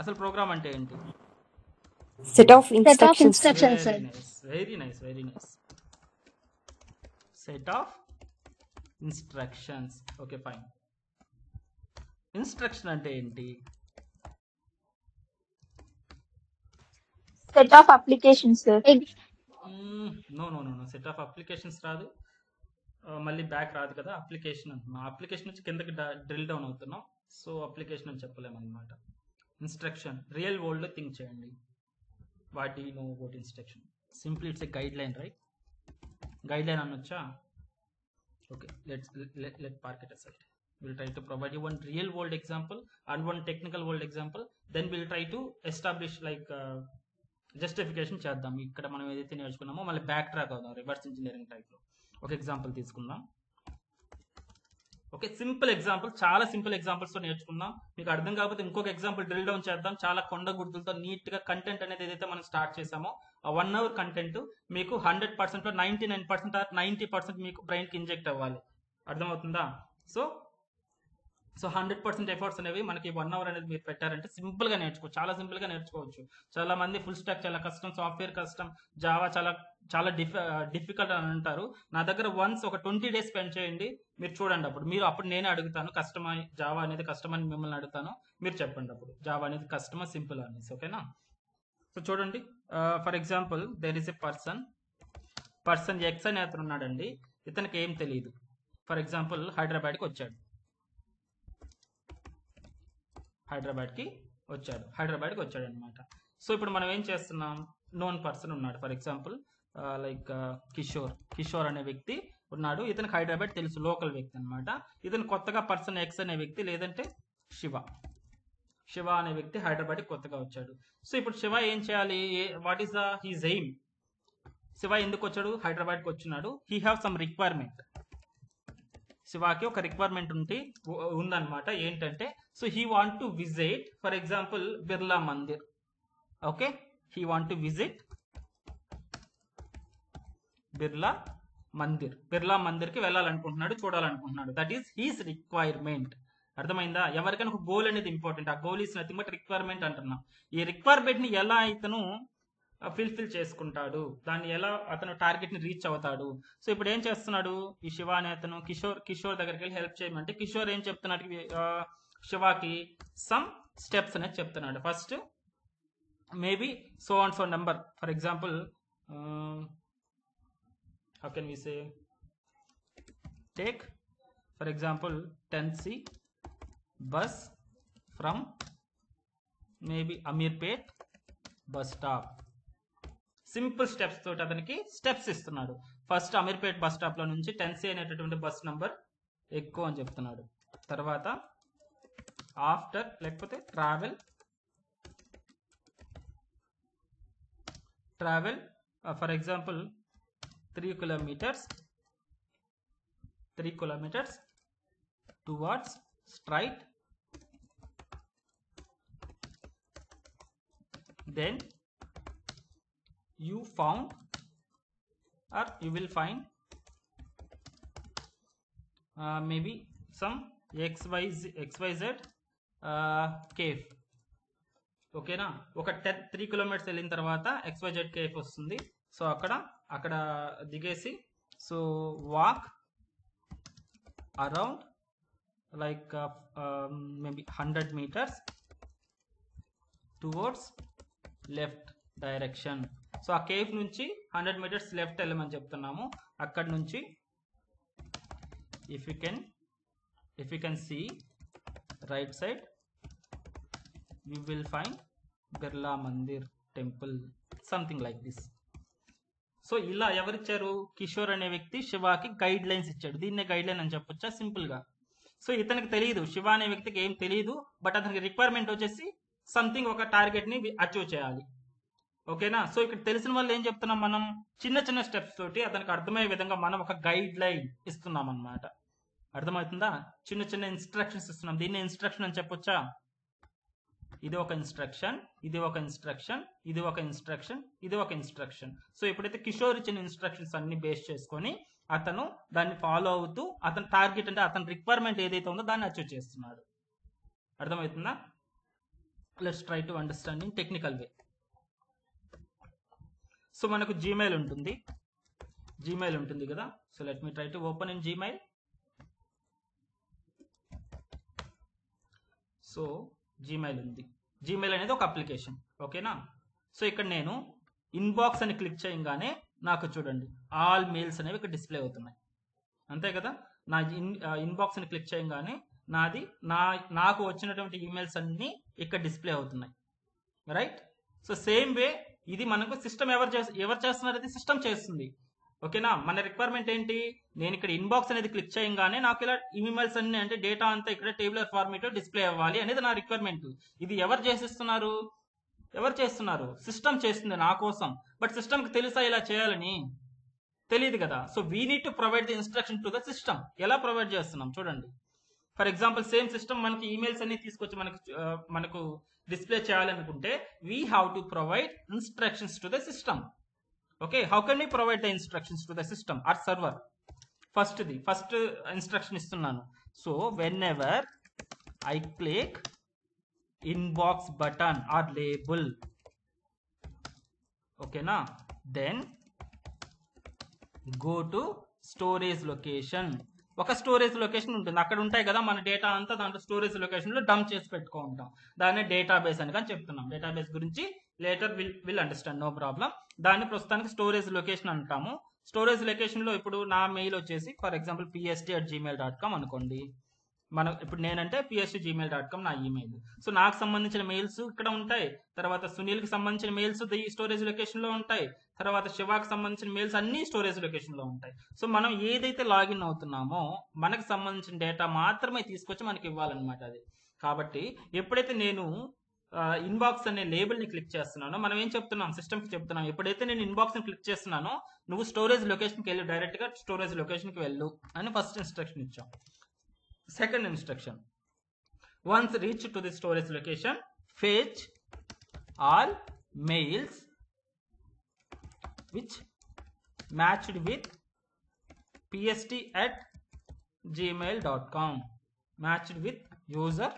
Asal program ante enti? Set of instructions. Sir. Very nice. Set of instructions. Okay, fine. Instruction ante enti? Set of applications, sir. No. Set of applications రాదు, మళ్ళీ back రాదు కదా. Application అంటున్నాం, application నుంచి కిందకి drill down అవుతున్నాం. So application అని చెప్పలేము అనమాట. ఇన్స్ట్రక్షన్, రియల్ వరల్డ్లో థింక్ చేయండి. What do you know about instruction? Simply it's a guideline, right? Guideline అనొచ్చా? Okay, let park it aside. We'll try to provide you one real world example and one technical world example. Then we'll try to establish like justification చేద్దాం. ఇక్కడ మనం ఏదైతే నేర్చుకున్నామో మళ్ళీ back track అవుదాం, reverse engineering టైప్లో. ఒక example తీసుకుందాం. Okay, simple example, చాలా సింపుల్ ఎగ్జాంపుల్స్తో నేర్చుకుందాం. మీకు అర్థం కాకపోతే ఇంకొక ఎగ్జాంపుల్ డ్రిల్ డౌన్ చేద్దాం. చాలా కొండ గుర్తులతో నీట్గా కంటెంట్ అనేది ఏదైతే మనం స్టార్ట్ చేసామో ఆ 1 hour కంటెంట్ మీకు 100%లో 99% ఆర్ 90% మీకు బ్రెయిన్కి ఇంజెక్ట్ అవ్వాలి. అర్థమవుతుందా? సో 100% ఎఫర్ట్స్ అనేవి మనకి 1 hour అనేది మీరు పెట్టారంటే సింపుల్గా నేర్చుకోవచ్చు, చాలా సింపుల్గా నేర్చుకోవచ్చు. చాలా మంది ఫుల్ స్టాక్ చాలా కష్టం, సాఫ్ట్వేర్ కష్టం, జావా చాలా డిఫికల్ట్ అని అంటారు. నా దగ్గర వన్స్ ఒక 20 days స్పెండ్ చేయండి, మీరు చూడండి. అప్పుడు నేనే అడుగుతాను, కష్టమా జావా అనేది కష్టమని మిమ్మల్ని అడుగుతాను, మీరు చెప్పండి అప్పుడు జావా అనేది కష్టమా సింపుల్ అనేసి. ఓకేనా? సో చూడండి, for example there is a person X అనే అతను ఉన్నాడండి. ఇతనికి ఏం తెలియదు. ఫర్ ఎగ్జాంపుల్ హైదరాబాద్కి వచ్చాడు అనమాట. సో ఇప్పుడు మనం ఏం చేస్తున్నాం, నోన్ పర్సన్ ఉన్నాడు. ఫర్ ఎగ్జాంపుల్ లైక్ కిషోర్ అనే వ్యక్తి ఉన్నాడు. ఇతనికి హైదరాబాద్ తెలుసు, లోకల్ వ్యక్తి అనమాట. ఇతను కొత్తగా పర్సన్ ఎక్స్ అనే వ్యక్తి, లేదంటే శివ అనే వ్యక్తి హైదరాబాద్కి కొత్తగా వచ్చాడు. సో ఇప్పుడు శివ ఏం చేయాలి? What is his aim? Shiva ఎందుకు వచ్చాడు? హైదరాబాద్కి వచ్చినాడు. He have some requirement. శివాకి ఒక రిక్వైర్మెంట్ ఉందన్నమాట. ఏంటంటే so he want to visit for example Birla Mandir. Okay, he want to visit Birla మందిర్కి వెళ్ళాలనుకుంటున్నాడు, చూడాలనుకుంటున్నాడు. That is his requirement. అర్థమైందా? ఎవరికైనా ఒక గోల్ అనేది ఇంపార్టెంట్. ఆ goal is nothing but requirement అంటున్నాం. ఈ రిక్వైర్మెంట్ ని ఎలా ఇతను ఫిల్ఫిల్ చేసుకుంటాడు, దాన్ని ఎలా అతను టార్గెట్ ని రీచ్ అవుతాడు. సో ఇప్పుడు ఏం చేస్తున్నాడు ఈ శివ అనే అతను, కిషోర్ దగ్గరికి వెళ్ళి హెల్ప్ చేయమంటే కిషోర్ ఏం చెప్తున్నాడు శివాకి? సమ్ స్టెప్స్ అనేది చెప్తున్నాడు. First maybe so and so number, for example how can we say, take for example 10C bus from maybe Amirpet bus stop. Simple steps తోటి అతనికి స్టెప్స్ ఇస్తున్నాడు. ఫస్ట్ అమీర్పేట్ బస్ స్టాప్ లో నుంచి 10C అనేటటువంటి bus number ఎక్కువ అని చెప్తున్నాడు. తర్వాత ఆఫ్టర్ లేకపోతే travel for example 3 kilometers towards straight, then you found or you will find maybe some XYZ cave. ఓకేనా? ఒక 3 kilometers వెళ్ళిన తర్వాత XYZ కేఫ్ వస్తుంది. సో అక్కడ దిగేసి so walk around like maybe 100 meters towards left direction. So ఆ cafe నుంచి 100 meters left వెళ్ళమని చెప్తున్నాము. అక్కడ నుంచి if you can see right side you will find Birla Mandir temple, something like this. So ఇలా ఎవరిచ్చారు? కిషోర్ అనే వ్యక్తి శివాకి గైడ్ లైన్స్ ఇచ్చాడు. దీన్నే గైడ్ లైన్ అని చెప్పొచ్చా సింపుల్ గా? సో ఇతనికి తెలియదు, శివ అనే వ్యక్తికి ఏం తెలియదు, బట్ అతనికి రిక్వైర్మెంట్ వచ్చేసి సంథింగ్, ఒక టార్గెట్ ని అచీవ్ చేయాలి. ఓకేనా? సో ఇక్కడ తెలిసిన వాళ్ళు ఏం చెప్తున్నాం మనం? చిన్న చిన్న స్టెప్స్ తోటి అతనికి అర్థమయ్యే విధంగా మనం ఒక గైడ్ లైన్ ఇస్తున్నాం అన్నమాట. అర్థమవుతుందా? చిన్న చిన్న ఇన్స్ట్రక్షన్స్ ఇస్తున్నాం. దీన్ని ఇన్స్ట్రక్షన్ అని చెప్పొచ్చా? ఇది ఒక ఇన్స్ట్రక్షన్, ఇది ఒక ఇన్స్ట్రక్షన్, ఇది ఒక ఇన్స్ట్రక్షన్, ఇది ఒక ఇన్స్ట్రక్షన్. సో ఎప్పుడైతే కిషోర్ ఇచ్చిన ఇన్స్ట్రక్షన్స్ అన్ని బేస్ చేసుకొని అతను దాన్ని ఫాలో అవుతూ అతని టార్గెట్ అంటే అతని రిక్వైర్మెంట్ ఏదైతే ఉందో దాన్ని అచీవ్ చేస్తున్నాడు. అర్థమవుతుందా? Let's try to understand in technical way. So మనకు జీమెయిల్ ఉంటుంది కదా. So let me try to open in Gmail. So Gmail ఉంది. జీమెయిల్ అనేది ఒక అప్లికేషన్. ఓకేనా? సో ఇక్కడ నేను ఇన్బాక్స్ అని క్లిక్ చేయగానే నాకు చూడండి ఆల్ మెయిల్స్ అనేవి ఇక్కడ డిస్ప్లే అవుతున్నాయి. అంతే కదా? నా ఇన్బాక్స్ అని క్లిక్ చేయగానే నాకు వచ్చినటువంటి ఈమెయిల్స్ అన్ని ఇక్కడ డిస్ప్లే అవుతున్నాయి. రైట్? సో సేమ్ వే ఇది మనకు సిస్టమ్ ఎవరు చేస్తున్నారు? అది సిస్టమ్ చేస్తుంది. ఓకేనా? మన రిక్వైర్మెంట్ ఏంటి? నేను ఇక్కడ ఇన్బాక్స్ అనేది క్లిక్ చేయగానే నాకు ఇలా ఈమెయిల్స్ అన్ని అంటే డేటా అంతా ఇక్కడ టేబులర్ ఫార్మేట్ డిస్ప్లే అవ్వాలి అనేది నా రిక్వైర్మెంట్. ఇది ఎవరు చేస్తున్నారు? సిస్టమ్ చేస్తుంది నా కోసం. బట్ సిస్టమ్ కి తెలుసా ఇలా చేయాలని? తెలియదు కదా. So we need to provide the instruction to the system. ఎలా ప్రొవైడ్ చేస్తున్నాం చూడండి. ఫర్ ఎగ్జాంపుల్ సేమ్ సిస్టమ్ మనకి ఈమెయిల్స్ అన్ని తీసుకొచ్చి మనకు డిస్ప్లే చేయాలనుకుంటే we have to provide instructions to the system. Okay, how can we provide the instructions to the system or server? First instruction istunnanu. So whenever I click inbox button or label, okay na, then go to storage location. ఒక storage location ఉంటుంది. అక్కడ ఉంటాయి కదా మన data అంతా, దాంట్లో storage location లో dump చేసి పెట్టుకుంటాం. దాన్ని డేటాబేస్ అని కానీ చెప్తున్నాం. డేటాబేస్ గురించి later will understand, no problem. దాన్ని ప్రస్తుతానికి స్టోరేజ్ లొకేషన్ అంటాము. స్టోరేజ్ లొకేషన్ లో ఇప్పుడు నా మెయిల్ వచ్చేసి ఫర్ ఎగ్జాంపుల్ pst@gmail.com అనుకోండి. ఇప్పుడు నేనంటే pst@gmail.com నా ఈమెయిల్. సో నాకు సంబంధించిన మెయిల్స్ ఇక్కడ ఉంటాయి. తర్వాత సునీల్ కి సంబంధించిన మెయిల్స్ ఈ స్టోరేజ్ లొకేషన్ లో ఉంటాయి. తర్వాత శివాకి సంబంధించిన మెయిల్స్ అన్ని స్టోరేజ్ లొకేషన్ లో ఉంటాయి. సో మనం ఏదైతే లాగిన్ అవుతున్నామో మనకు సంబంధించిన డేటా మాత్రమే తీసుకొచ్చి మనకి ఇవ్వాలన్నమాట అది. కాబట్టి ఎప్పుడైతే నేను ఇన్బాక్స్ అనే లేబుల్ని క్లిక్ చేస్తున్నానో మనం ఏం చెప్తున్నాం, సిస్టమ్కి చెప్తున్నాం, ఎప్పుడైతే నేను ఇన్బాక్స్ని క్లిక్ చేస్తున్నానో నువ్వు స్టోరేజ్ లొకేషన్కి వెళ్ళి డైరెక్ట్గా స్టోరేజ్ లొకేషన్కి వెళ్ళు అని ఫస్ట్ ఇన్స్ట్రక్షన్ ఇచ్చాం. Second instruction, once reach to the storage location fetch all mails which matched with pst@gmail.com, matched with user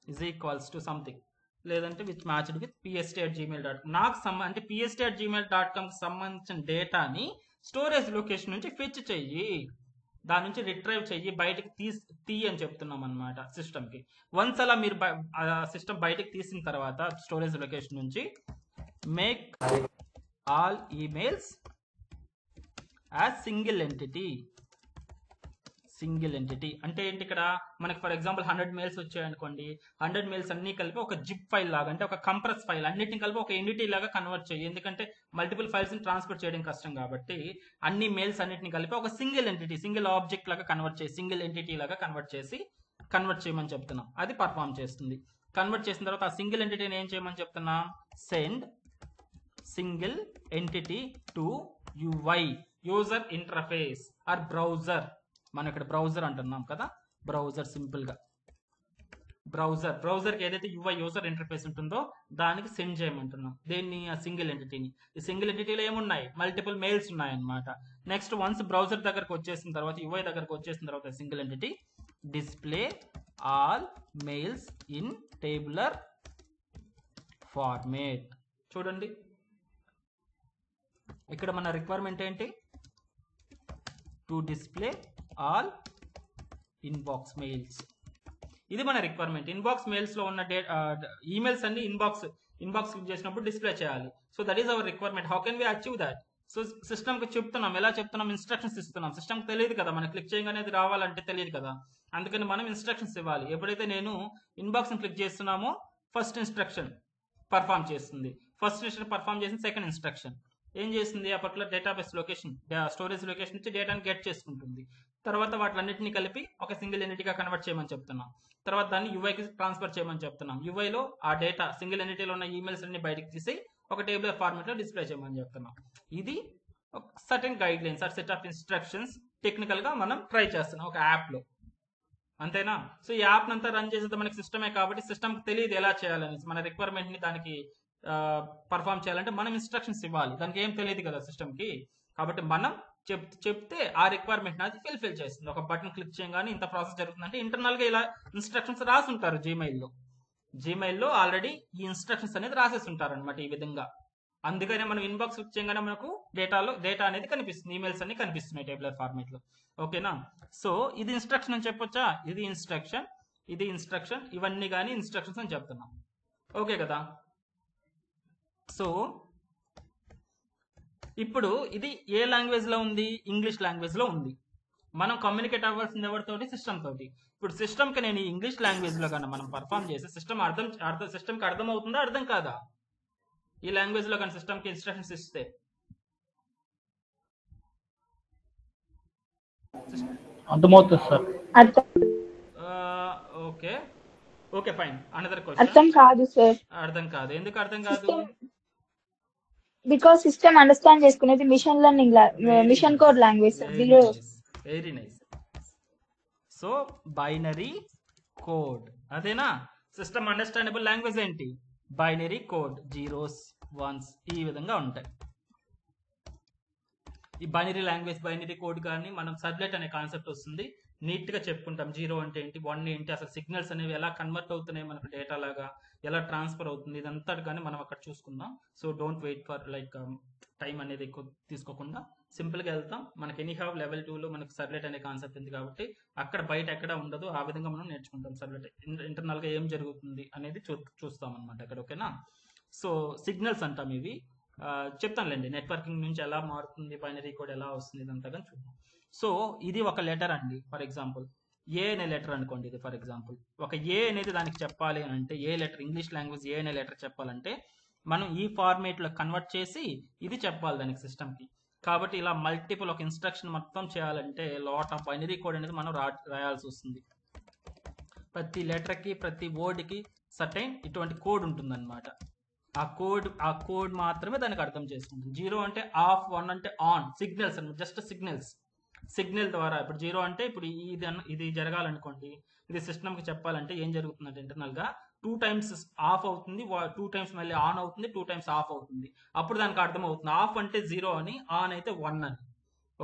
is equals to something, లేదంటే విచ్ మ్యాచ్డ్ విత్ pst@gmail.com. నాకు అంటే pst@gmail.comకి సంబంధించిన డేటాని స్టోరేజ్ లొకేషన్ నుంచి ఫెచ్ చెయ్యి, దాని నుంచి రిట్రైవ్ చెయ్యి, బయటకు తీ అని చెప్తున్నాం అనమాట సిస్టమ్కి. వన్స్ అలా మీరు సిస్టమ్ బయటకు తీసిన తర్వాత స్టోరేజ్ లొకేషన్ నుంచి make all emails as single entity అంటే ఏంటి, ఇక్కడ మనకి ఫర్ ఎగ్జాంపుల్ 100 మెయిల్స్ వచ్చాయనుకోండి, 100 మెయిల్స్ అన్ని కలిపి ఒక జిప్ ఫైల్ లాగా, అంటే ఒక కంప్రెస్ ఫైల్ అన్నిటిని కలిపి ఒక ఎంటిటీ లాగా కన్వర్ట్ చేయి. ఎందుకంటే మల్టిపుల్ ఫైల్స్ ని ట్రాన్స్ఫర్ చేయడం కష్టం కాబట్టి అన్ని మెయిల్స్ అన్నిటిని కలిపి ఒక సింగిల్ ఎంటిటీ, సింగిల్ ఆబ్జెక్ట్ లాగా కన్వర్ట్ చేసి, సింగిల్ ఎంటిటీ లాగా కన్వర్ట్ చేయమని చెప్తున్నాం. అది పర్ఫామ్ చేస్తుంది. కన్వర్ట్ చేసిన తర్వాత ఆ సింగిల్ ఎంటిటీని ఏం చేయమని చెప్తున్నాం, send single entity to UI, user interface or browser. మనం ఇక్కడ బ్రౌజర్ అంటున్నాం కదా, బ్రౌజర్ సింపుల్ గా బ్రౌజర్కి ఏదైతే UI యూజర్ ఇంటర్ఫేస్ ఉంటుందో దానికి సెండ్ చేయమంటున్నాం. దేన్ని, ఆ సింగిల్ ఎంటిటీని. ఈ సింగిల్ ఎంటిటీలో ఏమున్నాయి, మల్టిపుల్ మెయిల్స్ ఉన్నాయన్నమాట. నెక్స్ట్ వన్స్ బ్రౌజర్ దగ్గరకు వచ్చేసిన తర్వాత, UI దగ్గరకు వచ్చేసిన తర్వాత single entity display all mails in tabular format. చూడండి ఇక్కడ మన రిక్వైర్మెంట్ ఏంటి, to display all inbox mails. ఇది మన రిక్వైర్మెంట్. ఇన్బాక్స్ మెయిల్స్ లో ఉన్న ఈమెయిల్స్ అన్ని ఇన్బాక్స్ క్లిక్ చేసినప్పుడు డిస్ప్లే చేయాలి. So that is our requirement. How can we achieve that? So సిస్టమ్కి చెప్తున్నాం, ఎలా చెప్తున్నాం, ఇన్స్ట్రక్షన్స్ ఇస్తున్నాం. సిస్టమ్కి తెలియదు కదా, మనం క్లిక్ చేయగానే అది రావాలంటే తెలియదు కదా, అందుకని మనం ఇన్స్ట్రక్షన్స్ ఇవ్వాలి. ఎప్పుడైతే నేను ఇన్బాక్స్ని క్లిక్ చేస్తున్నామో ఫస్ట్ ఇన్స్ట్రక్షన్ పర్ఫామ్ చేస్తుంది. ఫస్ట్ ఇన్స్ట్రక్షన్ పర్ఫామ్ చేసిన సెకండ్ ఇన్స్ట్రక్షన్ ఏం చేస్తుంది, ఆ particular database location, storage location నుంచి డేటాని గెట్ చేసుకుంటుంది. తర్వాత వాటిలన్నింటినీ కలిపి ఒక సింగిల్ ఎంటిటీగా కన్వర్ట్ చేయమని చెప్తున్నాం. తర్వాత దాన్ని UIకి ట్రాన్స్ఫర్ చేయమని చెప్తున్నాం. UIలో ఆ డేటా సింగిల్ ఎంటిటీలో ఉన్న ఈమెయిల్స్ అన్ని బయటకు తీసి ఒక టేబులర్ ఫార్మాట్లో డిస్ప్లే చేయమని చెప్తున్నాం. ఇది certain guide lines or set of instructions technical గా మనం ట్రై చేస్తున్నాం ఒక యాప్లో, అంతేనా? సో ఈ యాప్ అంతా రన్ చేసేది మనకి సిస్టమే కాబట్టి సిస్టమ్కి తెలియదు ఎలా చేయాలని. మన రిక్వైర్మెంట్ ని దానికి పర్ఫామ్ చేయాలంటే మనం ఇన్స్ట్రక్షన్స్ ఇవ్వాలి. దానికి ఏం తెలియదు కదా సిస్టమ్కి, కాబట్టి మనం చెప్తే ఆ రిక్వైర్మెంట్ అది ఫిల్ చేస్తుంది. ఒక బటన్ క్లిక్ చేయగానే ఇంత ప్రాసెస్ జరుగుతుందంటే ఇంటర్నల్ గా ఇలా ఇన్స్ట్రక్షన్స్ రాసి ఉంటారు జీమెయిల్లో ఆల్రెడీ ఈ ఇన్స్ట్రక్షన్స్ అనేది రాసేసి ఉంటారు అనమాట ఈ విధంగా. అందుకనే మనం ఇన్బాక్స్ క్లిక్ చేయగానే మనకు డేటా అనేది కనిపిస్తుంది, ఈమెయిల్స్ అన్ని కనిపిస్తున్నాయి టేబులర్ ఫార్మేట్ లో. ఓకేనా? సో ఇది ఇన్స్ట్రక్షన్ అని చెప్పొచ్చా? ఇది ఇన్స్ట్రక్షన్, ఇవన్నీ కానీ ఇన్స్ట్రక్షన్స్ అని చెప్తున్నాం. ఓకే కదా? సో ఇప్పుడు ఇది ఏ లాంగ్వేజ్ లో ఉంది, ఇంగ్లీష్ లాంగ్వేజ్ లో ఉంది. మనం కమ్యూనికేట్ అవ్వాల్సింది ఎవరితోటి, సిస్టమ్ తోటి. ఇప్పుడు సిస్టమ్ కి నేను ఇంగ్లీష్ లాంగ్వేజ్ లో కన్నా మనం పర్ఫామ్ చేస్తే సిస్టమ్ సిస్టమ్కి అర్థం అవుతుందా, అర్థం కాదా? ఈ లాంగ్వేజ్ లో కానీ సిస్టమ్ కి ఇన్స్ట్రక్షన్స్ ఇస్తే అర్థమవుతుంది sir. Okay fine. Another question. అర్థం కాదు సార్. అర్థం కాదు. ఎందుకు అర్థం కాదు? బికాస్ సిస్టమ్ అండర్స్టాండ్ చేసుకునేది machine learning machine code language sir. Very nice. So binary code, అదేనా? సిస్టమ్ అండర్స్టాండబుల్ లాంగ్వేజ్ ఏంటి? బైనరీ కోడ్, 0s 1s ఈ విధంగా ఉంటాయి. ఈ బైనరీ లాంగ్వేజ్, బైనరీ కోడ్ కానీ మనం సర్వ్లెట్ అనే కాన్సెప్ట్ వస్తుంది, నీట్ గా చెప్పుకుంటాం. 0 అంటే ఏంటి, 1 ఏంటి, అసలు సిగ్నల్స్ అనేవి ఎలా కన్వర్ట్ అవుతున్నాయి మనకు డేటా లాగా, ఎలా ట్రాన్స్ఫర్ అవుతుంది, ఇదంతా కానీ మనం అక్కడ చూసుకుందాం. So don't wait for time అనేది ఎక్కువ తీసుకోకుండా సింపుల్ గా వెళ్తాం. మనకి ఎనీహావ్ లెవెల్ 2లో మనకు సర్వ్లెట్ అనే కాన్సెప్ట్ ఉంది కాబట్టి అక్కడ బయట ఎక్కడ ఉండదు, ఆ విధంగా మనం నేర్చుకుంటాం. సర్వ్లెట్ ఇంటర్నల్ గా ఏం జరుగుతుంది అనేది చూస్తాం అనమాట అక్కడ. ఓకేనా? సో సిగ్నల్స్ అంటాం ఇవి. చెప్తానులేండి నెట్వర్కింగ్ నుంచి ఎలా మారుతుంది, బైనరీ కోడ్ ఎలా వస్తుంది, ఇదంతా కానీ చూద్దాం. సో ఇది ఒక లెటర్ అండి. ఫర్ ఎగ్జాంపుల్ ఏ అనే లెటర్ అనుకోండి. ఇది ఫర్ ఎగ్జాంపుల్ ఒక ఏ అనేది దానికి చెప్పాలి అని అంటే, ఏ లెటర్, ఇంగ్లీష్ లాంగ్వేజ్ ఏ అనే లెటర్ చెప్పాలంటే మనం ఈ ఫార్మేట్ లో కన్వర్ట్ చేసి ఇది చెప్పాలి దానికి సిస్టమ్కి. కాబట్టి ఇలా మల్టిపుల్ ఒక ఇన్స్ట్రక్షన్ మొత్తం చేయాలంటే లాట్ ఆఫ్ బైనరీ కోడ్ అనేది మనం రాయాల్సి వస్తుంది. ప్రతి లెటర్కి, ప్రతి వర్డ్కి సర్టైన్ ఇటువంటి కోడ్ ఉంటుందన్నమాట. ఆ కోడ్ మాత్రమే దానికి అర్థం చేసుకుంటుంది. 0 అంటే ఆఫ్, 1 అంటే ఆన్, సిగ్నల్స్ అనమాట, జస్ట్ సిగ్నల్ ద్వారా. ఇప్పుడు 0 అంటే ఇప్పుడు ఇది జరగాలనుకోండి, ఇది సిస్టమ్కి చెప్పాలంటే ఏం జరుగుతుందంటే ఇంటర్నల్గా 2 టైమ్స్ ఆఫ్ అవుతుంది, 2 టైమ్స్ మళ్ళీ ఆన్ అవుతుంది, 2 టైమ్స్ ఆఫ్ అవుతుంది. అప్పుడు దానికి అర్థం అవుతుంది ఆఫ్ అంటే 0 అని, ఆన్ అయితే 1 అని.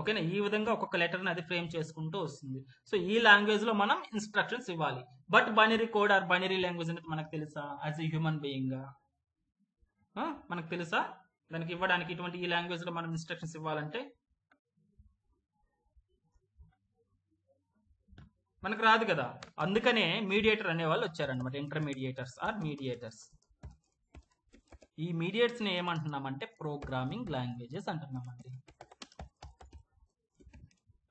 ఓకేనా? ఈ విధంగా ఒక్కొక్క లెటర్ని అది ఫ్రేమ్ చేసుకుంటూ వస్తుంది. సో ఈ లాంగ్వేజ్లో మనం ఇన్స్ట్రక్షన్స్ ఇవ్వాలి. But binary code or binary language అనేది మనకు తెలుసా? యాజ్ ఎ హ్యూమన్ బీయింగ్గా మనకు తెలుసా దానికి ఇవ్వడానికి? ఇటువంటి ఈ లాంగ్వేజ్లో మనం ఇన్స్ట్రక్షన్స్ ఇవ్వాలంటే మనకు రాదు కదా. అందుకనే మీడియేటర్ అనే వాళ్ళు వచ్చారనమాట. ఇంటర్మీడియేటర్స్ ఆర్ మీడియేటర్స్. ఈ మీడియేటర్స్ని ఏమంటున్నామంటే ప్రోగ్రామింగ్ లాంగ్వేజెస్ అంటున్నామండి.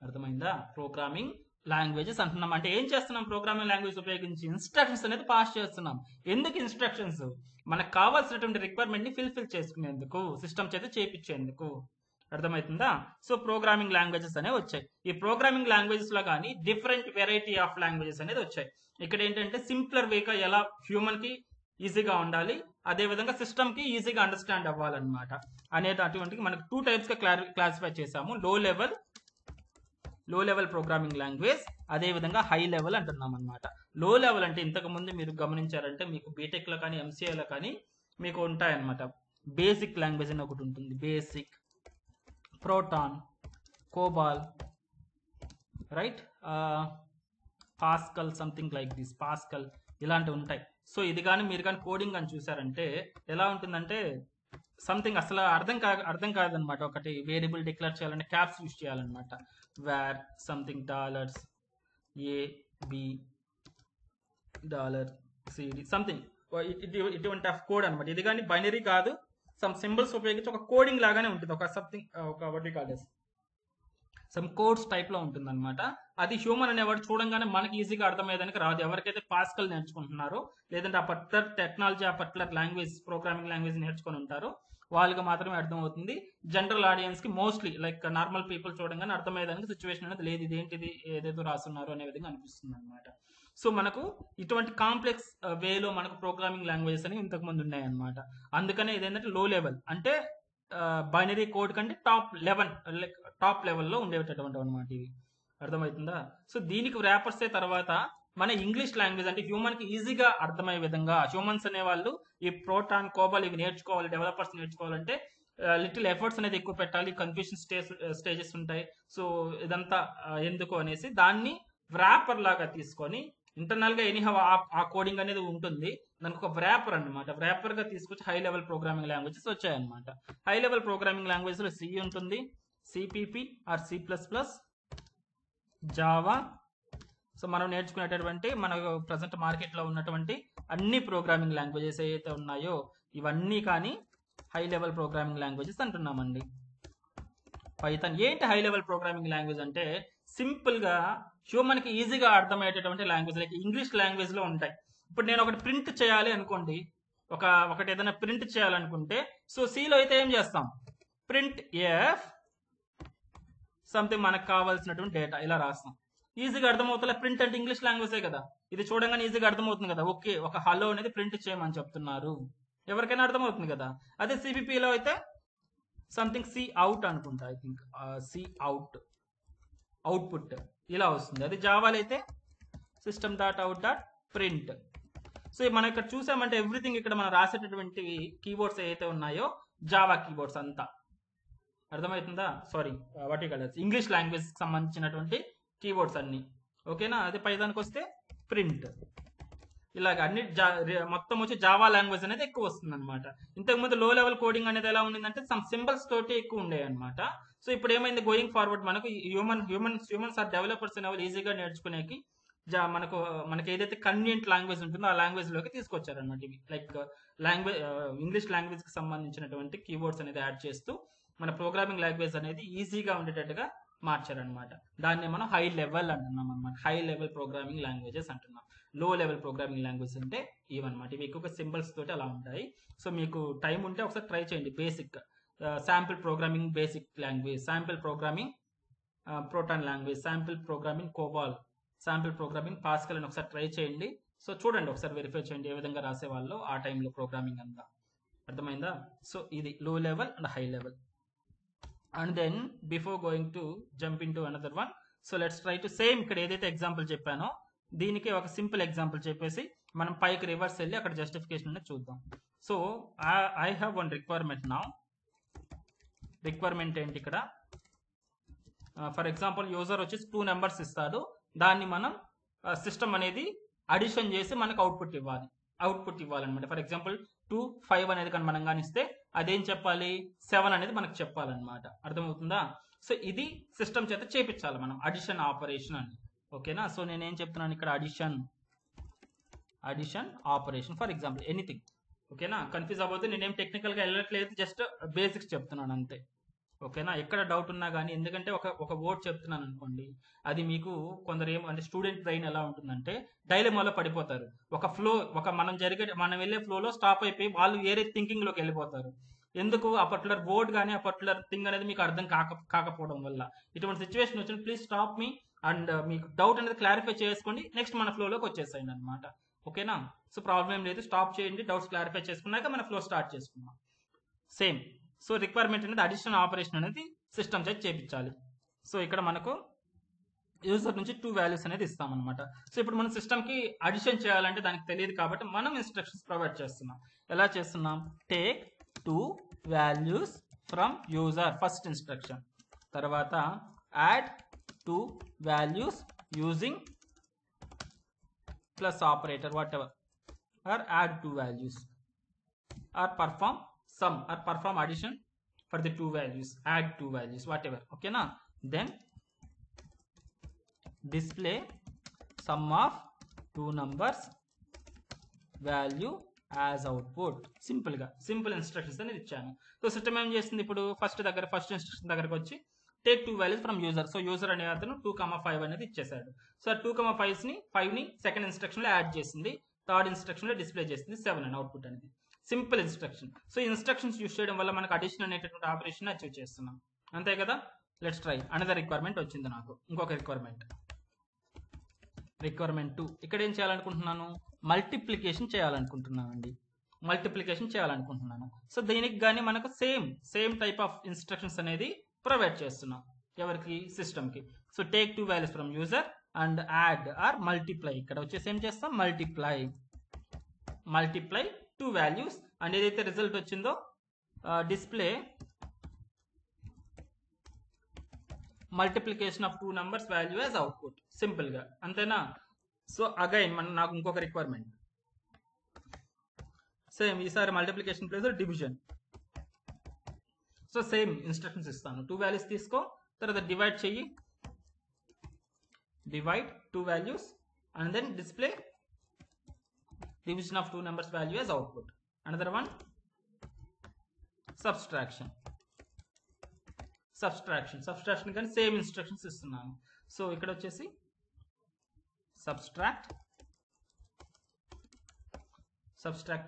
అర్థమైందా? ప్రోగ్రామింగ్ లాంగ్వేజెస్ అంటున్నాం. అంటే ఏం చేస్తున్నాం? ప్రోగ్రామింగ్ లాంగ్వేజ్ ఉపయోగించి ఇన్స్ట్రక్షన్స్ అనేది పాస్ చేస్తున్నాం. ఎందుకు ఇన్స్ట్రక్షన్స్? మనకు కావాల్సినటువంటి రిక్వైర్మెంట్ ని ఫిల్ఫిల్ చేసుకునేందుకు, సిస్టమ్ చేత చేయించేందుకు. అర్థమవుతుందా? సో ప్రోగ్రామింగ్ లాంగ్వేజెస్ అనేవి వచ్చాయి. ఈ ప్రోగ్రామింగ్ లాంగ్వేజెస్ లో కానీ డిఫరెంట్ వెరైటీ ఆఫ్ లాంగ్వేజెస్ అనేది వచ్చాయి. ఇక్కడ ఏంటంటే సింప్లర్ వేగా ఎలా హ్యూమన్ కి ఈజీగా ఉండాలి, అదే విధంగా సిస్టమ్ కి ఈజీగా అండర్స్టాండ్ అవ్వాలన్నమాట అనేది అటువంటి మనకు 2 టైప్స్ గా క్లాసిఫై చేసాము. లో లెవెల్ ప్రోగ్రామింగ్ లాంగ్వేజ్, అదే విధంగా హై లెవెల్ అంటున్నాం అనమాట. లో లెవెల్ అంటే ఇంతకు ముందు మీరు గమనించారంటే మీకు బీటెక్ లో కానీ ఎంసీఏలో కానీ మీకు ఉంటాయన్నమాట. బేసిక్ లాంగ్వేజ్ అని ఒకటి ఉంటుంది. Basic, proton, COBOL, right, Pascal, something like this, Pascal ఇలాంటివి ఉంటాయి. సో ఇది కానీ మీరు కానీ కోడింగ్ అని చూసారంటే ఎలా ఉంటుందంటే సంథింగ్ అసలు అర్థం కాదనమాట. ఒకటి వేరియబుల్ డిక్లేర్ చేయాలంటే క్యాప్స్ యూజ్ చేయాలన్నమాట. Where something dollars A B dollar CD something ఇటువంటి ఆఫ్ కోడ్ అనమాట. ఇది కానీ బైనరీ కాదు, సమ్ సింబల్స్ ఉపయోగించి ఒక కోడింగ్ లాగానే ఉంటుంది. ఒక సంథింగ్ ఒక what you call this some codes type లో ఉంటుంది అనమాట. అది హ్యూమన్ అనేవాడు చూడంగానే మనకి ఈజీగా అర్థమయ్యేదానికి రాదు. ఎవరికైతే పాస్కల్ నేర్చుకుంటున్నారో లేదంటే ఆ పర్టికులర్ టెక్నాలజీ, ఆ పర్టికులర్ లాంగ్వేజ్, ప్రోగ్రామింగ్ లాంగ్వేజ్ నేర్చుకొని ఉంటారో వాళ్ళకి మాత్రమే అర్థమవుతుంది. జనరల్ ఆడియన్స్ కి మోస్ట్లీ లైక్ నార్మల్ పీపుల్ చూడంగానే అర్థమయ్యేదానికి సిచ్యువేషన్ అనేది లేదు. ఇదేంటిది ఏదేదో రాస్తున్నారు అనే విధంగా అనిపిస్తుంది అనమాట. సో మనకు ఇటువంటి కాంప్లెక్స్ వేలో మనకు ప్రోగ్రామింగ్ లాంగ్వేజెస్ అనేవి ఇంతకు ముందు ఉన్నాయన్నమాట. అందుకనే ఇదేంటంటే లో లెవెల్ అంటే బైనరీ కోడ్ కంటే టాప్ లెవెల్లో ఉండేటటువంటి అనమాట ఇవి. అర్థమవుతుందా? సో దీనికి ర్యాపర్సే తర్వాత మన ఇంగ్లీష్ లాంగ్వేజ్ అంటే హ్యూమన్ కి ఈజీగా అర్థమయ్యే విధంగా హ్యూమన్స్ అనే వాళ్ళు ఈ ప్రోటాన్, కోబాల్ ఇవి నేర్చుకోవాలి, డెవలపర్స్ నేర్చుకోవాలంటే లిటిల్ ఎఫర్ట్స్ అనేది ఎక్కువ పెట్టాలి, కన్ఫ్యూషన్ స్టేజెస్ ఉంటాయి. సో ఇదంతా ఎందుకు అనేసి దాన్ని వ్రాపర్ లాగా తీసుకొని ఇంటర్నల్ గా ఎనీహౌ ఆ కోడింగ్ అనేది ఉంటుంది, దానికి ఒక వ్రాపర్ అనమాట. వ్రాపర్ గా తీసుకొచ్చి హై లెవెల్ ప్రోగ్రామింగ్ లాంగ్వేజెస్ వచ్చాయన్నమాట. హై లెవెల్ ప్రోగ్రామింగ్ లాంగ్వేజ్ లో సి ఉంటుంది, CPP or C++, Java. So మనం నేర్చుకునేటటువంటి మనకు ప్రజెంట్ మార్కెట్లో ఉన్నటువంటి అన్ని ప్రోగ్రామింగ్ లాంగ్వేజెస్ ఏవైతే ఉన్నాయో ఇవన్నీ కానీ హై లెవెల్ ప్రోగ్రామింగ్ లాంగ్వేజెస్ అంటున్నామండి. పైథాన్ ఏంటి హై లెవెల్ ప్రోగ్రామింగ్ లాంగ్వేజ్ అంటే సింపుల్ గా హ్యూమన్ కి ఈజీగా అర్థమయ్యేటటువంటి లాంగ్వేజ్, లైక్ ఇంగ్లీష్ లాంగ్వేజ్ లో ఉంటాయి. ఇప్పుడు నేను ఒకటి ప్రింట్ చేయాలి అనుకోండి, ఒకటి ఏదైనా ప్రింట్ చేయాలనుకుంటే సో సిలో అయితే ఏం చేస్తాం? ప్రింట్ ఎఫ్ సంథింగ్ మనకు కావాల్సినటువంటి డేటా ఇలా రాస్తాం. ఈజీగా అర్థమవుతుంది. ప్రింట్ అంటే ఇంగ్లీష్ లాంగ్వేజే కదా, ఇది చూడంగానే ఈజీగా అర్థమవుతుంది కదా. ఓకే, ఒక హలో అనేది ప్రింట్ చేయమని చెప్తున్నారు, ఎవరికైనా అర్థమవుతుంది కదా. అదే సిపిపిలో అయితే సంథింగ్ సి అవుట్ అనుకుంటా, I think see out, output ఇలా వస్తుంది. అది జావాలో అయితే system dot out dot print. So మనం ఇక్కడ చూసామంటే ఎవ్రీథింగ్ ఇక్కడ మనం రాసేటటువంటి కీబోర్డ్స్ ఏవైతే ఉన్నాయో జావా కీబోర్డ్స్ అంతా. అర్థమవుతుందా? సారీ, వాటి కలర్స్ ఇంగ్లీష్ లాంగ్వేజ్ కి సంబంధించినటువంటి కీబోర్డ్స్ అన్ని. ఓకేనా? అదే పైదానికి వస్తే ప్రింట్. ఇలాగ అన్ని మొత్తం వచ్చి జావా లాంగ్వేజ్ అనేది ఎక్కువ వస్తుంది అనమాట. ఇంతకుముందు లో లెవెల్ కోడింగ్ అనేది ఎలా ఉండిందంటే సమ్ సింబల్స్ తోటి ఎక్కువ ఉండేవి అనమాట. సో ఇప్పుడు ఏమైంది, గోయింగ్ ఫార్వర్డ్ మనకు హ్యూమన్స్ ఆర్ డెవలపర్స్ అనే వాళ్ళు ఈజీగా నేర్చుకునేకి మనకి ఏదైతే కన్వీనియంట్ లాంగ్వేజ్ ఉంటుందో ఆ లాంగ్వేజ్ లోకి తీసుకొచ్చారనమాట. ఇవి లైక్ ఇంగ్లీష్ లాంగ్వేజ్ కి సంబంధించినటువంటి కీబోర్డ్స్ అనేది యాడ్ చేస్తూ మన ప్రోగ్రామింగ్ లాంగ్వేజ్ అనేది ఈజీగా ఉండేటట్టుగా మార్చారనమాట. దాన్ని మనం హై లెవెల్ అంటున్నాం అనమాట. హై లెవెల్ ప్రోగ్రామింగ్ లాంగ్వేజెస్ అంటున్నాం. లో లెవెల్ ప్రోగ్రామింగ్ లాంగ్వేజ్ అంటే ఇవన్నమాట. ఇవి ఎక్కువగా సింబల్స్ తోటి అలా ఉంటాయి. సో మీకు టైం ఉంటే ఒకసారి ట్రై చేయండి. Basic sample programming basic language, sample programming proton language, sample programming COBOL, sample programming Pascal అని ఒకసారి ట్రై చేయండి. సో చూడండి ఒకసారి వెరిఫై చేయండి ఏ విధంగా రాసేవాళ్ళు ఆ టైంలో ప్రోగ్రామింగ్ అంతా. అర్థమైందా? సో ఇది low level and high level. And then before going to jump into another one, so let's try to same ఇక్కడ ఏదైతే ఎగ్జాంపుల్ చెప్పానో దీనికి ఒక సింపుల్ ఎగ్జాంపుల్ చెప్పేసి మనం పైకి రివర్స్ వెళ్ళి అక్కడ జస్టిఫికేషన్ అనేది చూద్దాం. So I have one requirement నా. రిక్వైర్మెంట్ ఏంటి ఇక్కడ? ఫర్ ఎగ్జాంపుల్ యూజర్ వచ్చేసి 2 నెంబర్స్ ఇస్తాడు, దాన్ని మనం సిస్టమ్ అనేది అడిషన్ చేసి మనకు అవుట్పుట్ ఇవ్వాలన్నమాట. ఫర్ ఎగ్జాంపుల్ 2, 5 అనేది కానీ మనం కానీ ఇస్తే అదేం చెప్పాలి, 7 అనేది మనకు చెప్పాలన్నమాట. అర్థమవుతుందా? సో ఇది సిస్టమ్ చేత చేపించాలి మనం అడిషన్ ఆపరేషన్ అని. ఓకేనా? సో నేనేం చెప్తున్నాను ఇక్కడ, addition operation for example anything. ఓకేనా? కన్ఫ్యూజ్ అవ్వద్దు, నేనేం టెక్నికల్గా వెళ్ళట్లేదు, జస్ట్ బేసిక్స్ చెప్తున్నాను అంతే. ఓకేనా? ఎక్కడ డౌట్ ఉన్నా కానీ, ఎందుకంటే ఒక వర్డ్ చెప్తున్నాను అనుకోండి, అది మీకు కొందరు అంటే స్టూడెంట్ బ్రెయిన్ ఎలా ఉంటుందంటే డైలమాలో పడిపోతారు. మనం వెళ్ళే ఫ్లోలో స్టాప్ అయిపోయి వాళ్ళు వేరే థింకింగ్ లోకి వెళ్ళిపోతారు. ఎందుకు? ఆ పర్టికులర్ వర్డ్ కానీ ఆ పర్టికులర్ థింగ్ అనేది మీకు అర్థం కాకపోవడం వల్ల. ఇటువంటి సిచ్యువేషన్ వచ్చిన ప్లీజ్ స్టాప్ మీ అండ్ మీకు డౌట్ అనేది క్లారిఫై చేసుకోండి, నెక్స్ట్ మన ఫ్లోలోకి వచ్చేసాయండి అనమాట. ఓకేనా? సో ప్రాబ్లం ఏం లేదు, స్టాప్ చేయండి, డౌట్స్ క్లారిఫై చేసుకున్నాక మన ఫ్లో స్టార్ట్ చేసుకున్నాం. సేమ్. సో రిక్వైర్మెంట్ అనేది అడిషనల్ ఆపరేషన్ అనేది సిస్టమ్ చేసి చేయించాలి. సో ఇక్కడ మనకు యూజర్ నుంచి 2 వాల్యూస్ అనేది ఇస్తామన్నమాట. సో ఇప్పుడు మన సిస్టమ్కి అడిషన్ చేయాలంటే దానికి తెలియదు కాబట్టి మనం ఇన్స్ట్రక్షన్స్ ప్రొవైడ్ చేస్తున్నాం. ఎలా చేస్తున్నాం? Take 2 values from user first instruction, తర్వాత add 2 values using plus operator whatever, or add 2 values, or perform sum or perform addition for the 2 values, add 2 values, whatever. Okay na? Then display sum of 2 numbers value as output. Simple instructions అనేది ఇచ్చాను. So system ఏం చేస్తుంది ఇప్పుడు, first instruction దగ్గరకు వచ్చి take 2 values from user. So user అనే అతను 2,5 అనేది ఇచ్చేసాడు. సో 2,5ని సెకండ్ ఇన్స్ట్రక్షన్ లో యాడ్ చేసింది, థర్డ్ ఇన్స్ట్రక్షన్ లో డిస్ప్లే చేసింది 7 అని అవుట్పుట్ అనేది. Simple instruction. So instructions use చేయడం వల్ల మనకు అడిషన్ అనేటటువంటి ఆపరేషన్ అచీవ్ చేస్తున్నాం. అంతే కదా? Let's try. అనదర్ రిక్వైర్మెంట్ వచ్చింది నాకు, ఇంకొక రిక్వైర్మెంట్ 2. ఇక్కడ ఏం చేయాలనుకుంటున్నాను, మల్టిప్లికేషన్ చేయాలనుకుంటున్నాను. సో దీనికి కానీ మనకు సేమ్ టైప్ ఆఫ్ ఇన్స్ట్రక్షన్స్ అనేది ప్రొవైడ్ చేస్తున్నాం. ఎవరికి? సిస్టమ్కి. So take 2 values from user and add or multiply. ఇక్కడ వచ్చేసి ఏం చేస్తాం, మల్టిప్లై 2 వాల్యూస్ అండ్ ఏదైతే రిజల్ట్ వచ్చిందో display multiplication of 2 numbers value as output. Simple గా అంతేనా? సో అగైన్ నాకు ఇంకొక రిక్వైర్మెంట్ సేమ్, ఈసారి multiplication place division. So same instructions ఇస్తాను. 2 వాల్యూస్ తీసుకో, తర్వాత డివైడ్ చెయ్యి, divide 2 values and then display division of 2 numbers value as output. Another one, subtraction కానీ సేమ్ ఇన్స్ట్రక్షన్స్ ఇస్తున్నాను. సో ఇక్కడ వచ్చేసి subtract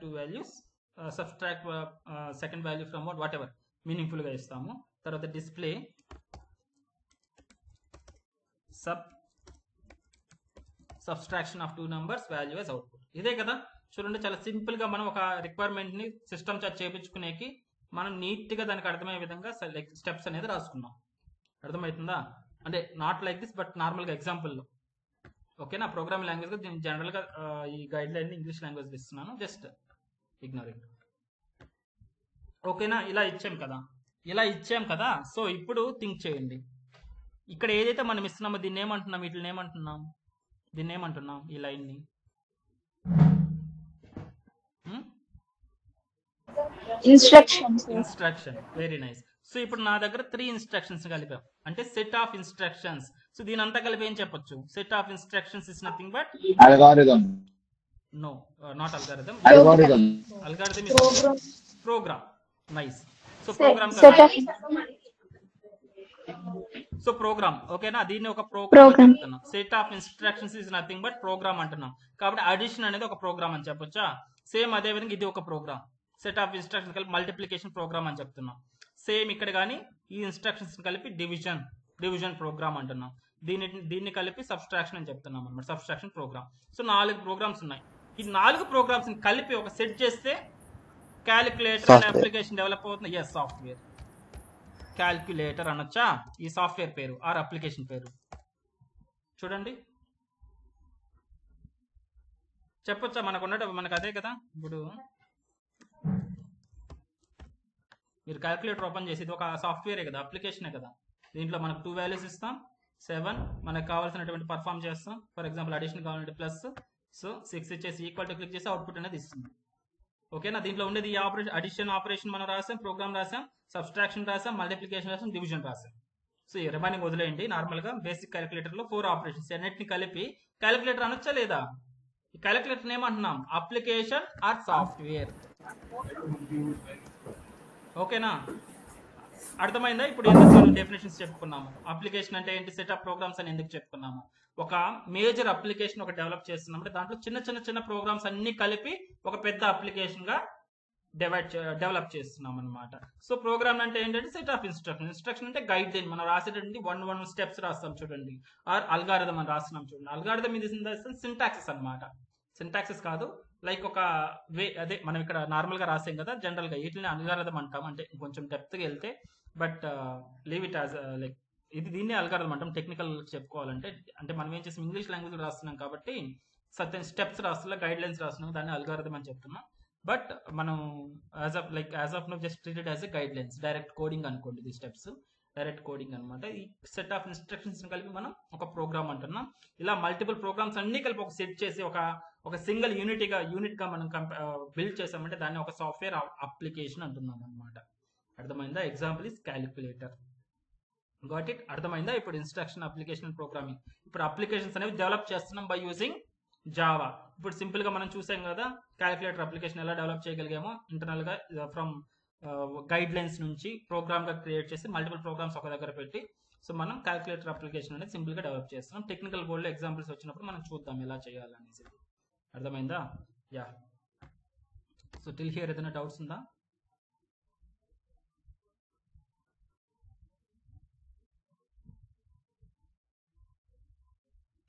2 values, subtract second value from whatever meaningful గా ఇస్తాము. తర్వాత display subtraction of 2 numbers value as output. ఇదే కదా? చూడండి, చాలా సింపుల్ గా మనం ఒక రిక్వైర్మెంట్ ని సిస్టమ్ చేత చేయించుకునేకి మనం నీట్ గా దానికి అర్థమయ్యే విధంగా స్టెప్స్ అనేది రాసుకున్నాం. అర్థమవుతుందా? అంటే not like this but normal గా ఎగ్జాంపుల్ లో. ఓకేనా? ప్రోగ్రామింగ్ లాంగ్వేజ్ గా జనరల్ గా ఈ గైడ్ లైన్ ఇంగ్లీష్ లాంగ్వేజ్ ఇస్తున్నాను, జస్ట్ ఇగ్నోర్ ఇట్. ఓకేనా? ఇలా ఇచ్చాం కదా. సో ఇప్పుడు థింక్ చేయండి, ఇక్కడ ఏదైతే మనం ఇస్తున్నామో దీన్ని ఏమంటున్నాం, ఈ లైన్ ని ఇన్స్ట్రక్షన్. Very nice. సో ఇప్పుడు నా దగ్గర 3 ఇన్స్ట్రక్షన్స్ కలిపాం, అంటే సెట్ ఆఫ్ ఇన్స్ట్రక్షన్స్. సో దీని అంతా కలిపి ఏం చెప్పొచ్చు, set of instructions is nothing but algorithm. No, not algorithm. Algorithm is program. Nice. So program. So program. ఓకేనా? దీన్ని ఒక ప్రోగ్రామ్ చెప్తున్నాం. Set of instructions is nothing but program అంటున్నాం కాబట్టి అడిషన్ అనేది ఒక ప్రోగ్రామ్ అని చెప్పొచ్చా? సేమ్ అదే విధంగా ఇది ఒక ప్రోగ్రామ్, సెట్ ఆఫ్ ఇన్స్ట్రక్షన్స్ కలిపి మల్టిప్లికేషన్ ప్రోగ్రామ్ అని చెప్తున్నాం. సేమ్ ఇక్కడ కానీ ఈ ఇన్స్ట్రక్షన్స్ కలిపి డివిజన్ ప్రోగ్రామ్ అంటున్నాం. దీన్ని కలిపి సబ్స్ట్రాక్షన్ అని చెప్తున్నాం అనమాట, సబ్స్ట్రాక్షన్ ప్రోగ్రామ్. సో 4 ప్రోగ్రామ్స్ ఉన్నాయి. ఈ 4 ప్రోగ్రామ్స్ ని కలిపి ఒక సెట్ చేస్తే క్యాలిక్యులేటర్ అనే అప్లికేషన్ డెవలప్ అవుతుంది. ఎస్, సాఫ్ట్వేర్ క్యాలిక్యులేటర్ అనొచ్చా ఈ సాఫ్ట్వేర్ పేరు ఆర్ అప్లికేషన్ పేరు? చూడండి, చెప్పొచ్చా? మనకు అదే కదా. ఇప్పుడు మీరు క్యాలిక్యులేటర్ ఓపెన్ చేసి, ఇది ఒక సాఫ్ట్వేరే కదా, అప్లికేషనే కదా. దీంట్లో మనకు 2 వాల్యూస్ ఇస్తాం, 7 మనకు కావాల్సినటువంటి పర్ఫామ్ చేస్తాం. ఫర్ ఎగ్జాంపుల్ అడిషన్ కావాలంటే ప్లస్, సో 6 ఇచ్చేసి ఈక్వల్ టు క్లిక్ చేసి అవుట్పుట్ అనేది ఇస్తుంది. ఓకేనా? దీంట్లో ఉండేది ఈ ఆపరేషన్, అడిషన్ ఆపరేషన్ మనం రాసాం, ప్రోగ్రామ్ రాసాం, సబ్స్ట్రాక్షన్ రాసాం, మల్టిప్లికేషన్ రాసాం, డివిజన్ రాసాం. సో ఈ రిమైనింగ్ వదిలేయండి. నార్మల్గా బేసిక్ క్యాలిక్యులేటర్లో 4 ఆపరేషన్స్ అన్నిటిని కలిపి క్యాలిక్యులేటర్ అనొచ్చా లేదా? ఈ క్యాలిక్యులేటర్ ఏమంటున్నాం? Application or software. ఓకేనా? అర్థమైందా? ఇప్పుడు ఎందుకు డెఫినేషన్స్ చెప్పుకున్నాము? అప్లికేషన్ అంటే ఏంటి, సెట్ ఆఫ్ ప్రోగ్రామ్స్ అని ఎందుకు చెప్పుకున్నాము? ఒక మేజర్ అప్లికేషన్ ఒక డెవలప్ చేస్తున్నామంటే దాంట్లో చిన్న ప్రోగ్రామ్స్ అన్ని కలిపి ఒక పెద్ద అప్లికేషన్ గా డెవలప్ చేస్తున్నాం అనమాట. సో ప్రోగ్రామ్ అంటే ఏంటంటే సెట్ ఆఫ్ ఇన్స్ట్రక్షన్ అంటే గైడ్ లైన్. మనం రాసేటటువంటి 1 స్టెప్స్ రాస్తాం చూడండి, ఆర్ అల్గారిథం అని రాస్తున్నాం చూడండి. అల్గారిథం ఇది సింటాక్సెస్ అనమాట. సింటాక్సెస్ కాదు, లైక్ ఒక వే, అదే మనం ఇక్కడ నార్మల్ గా రాసాం కదా, జనరల్ గా వీటిని అల్గారిథం అంటాం. అంటే కొంచెం డెప్త్ గా వెళ్తే, but leave it as like దీన్ని అల్గారిథం అంటాం టెక్నికల్ చెప్పుకోవాలంటే. అంటే మనం ఏం చేస్తాం, ఇంగ్లీష్ లాంగ్వేజ్ రాస్తున్నాం కాబట్టి సర్టెన్ స్టెప్స్ రాస్తున్నా, గైడ్ లైన్స్ రాస్తున్నాం, దాన్ని అల్గారిథం అని చెప్తున్నాం. బట్ మనం as of no just treated as a guide lines, direct coding అనుకోండి. ఈ స్టెప్స్ డైరెక్ట్ కోడింగ్ అనమాట. ఈ సెట్ ఆఫ్ ఇన్స్ట్రక్షన్స్ కలిపి మనం ఒక ప్రోగ్రామ్ అంటున్నాం. ఇలా మల్టిపుల్ ప్రోగ్రామ్స్ అన్ని కలిపి ఒక సెట్ చేసి ఒక సింగిల్ యూనిట్ గా మనం బిల్డ్ చేసామంటే దాన్ని ఒక సాఫ్ట్వేర్ అప్లికేషన్ అంటున్నాం అనమాట. అర్థమైందా? Example is calculator. Got it? అర్థమైందా? ఇప్పుడు ఇన్స్ట్రక్షన్, అప్లికేషన్, ప్రోగ్రామింగ్. ఇప్పుడు అప్లికేషన్స్ అనేవి డెవలప్ చేస్తున్నాం బై యూజింగ్ జావా. ఇప్పుడు సింపుల్ గా మనం చూసాం కదా క్యాలిక్యులేటర్ అప్లికేషన్ ఎలా డెవలప్ చేయగలిగామో, ఇంటర్నల్ గా ఫ్రమ్ గైడ్ లైన్స్ నుంచి ప్రోగ్రామ్ గా క్రియేట్ చేసి మల్టిపుల్ ప్రోగ్రామ్స్ ఒక దగ్గర పెట్టి, సో మనం క్యాలిక్యులేటర్ అప్లికేషన్ అనేది సింపుల్ గా డెవలప్ చేస్తున్నాం. టెక్నికల్ బోర్డ్ లో ఎగ్జాంపుల్స్ వచ్చినప్పుడు మనం చూద్దాం ఎలా చేయాలనేసి. అర్థమైందా? యా. సో టిల్ హియర్ ఏదైనా డౌట్స్ ఉందా?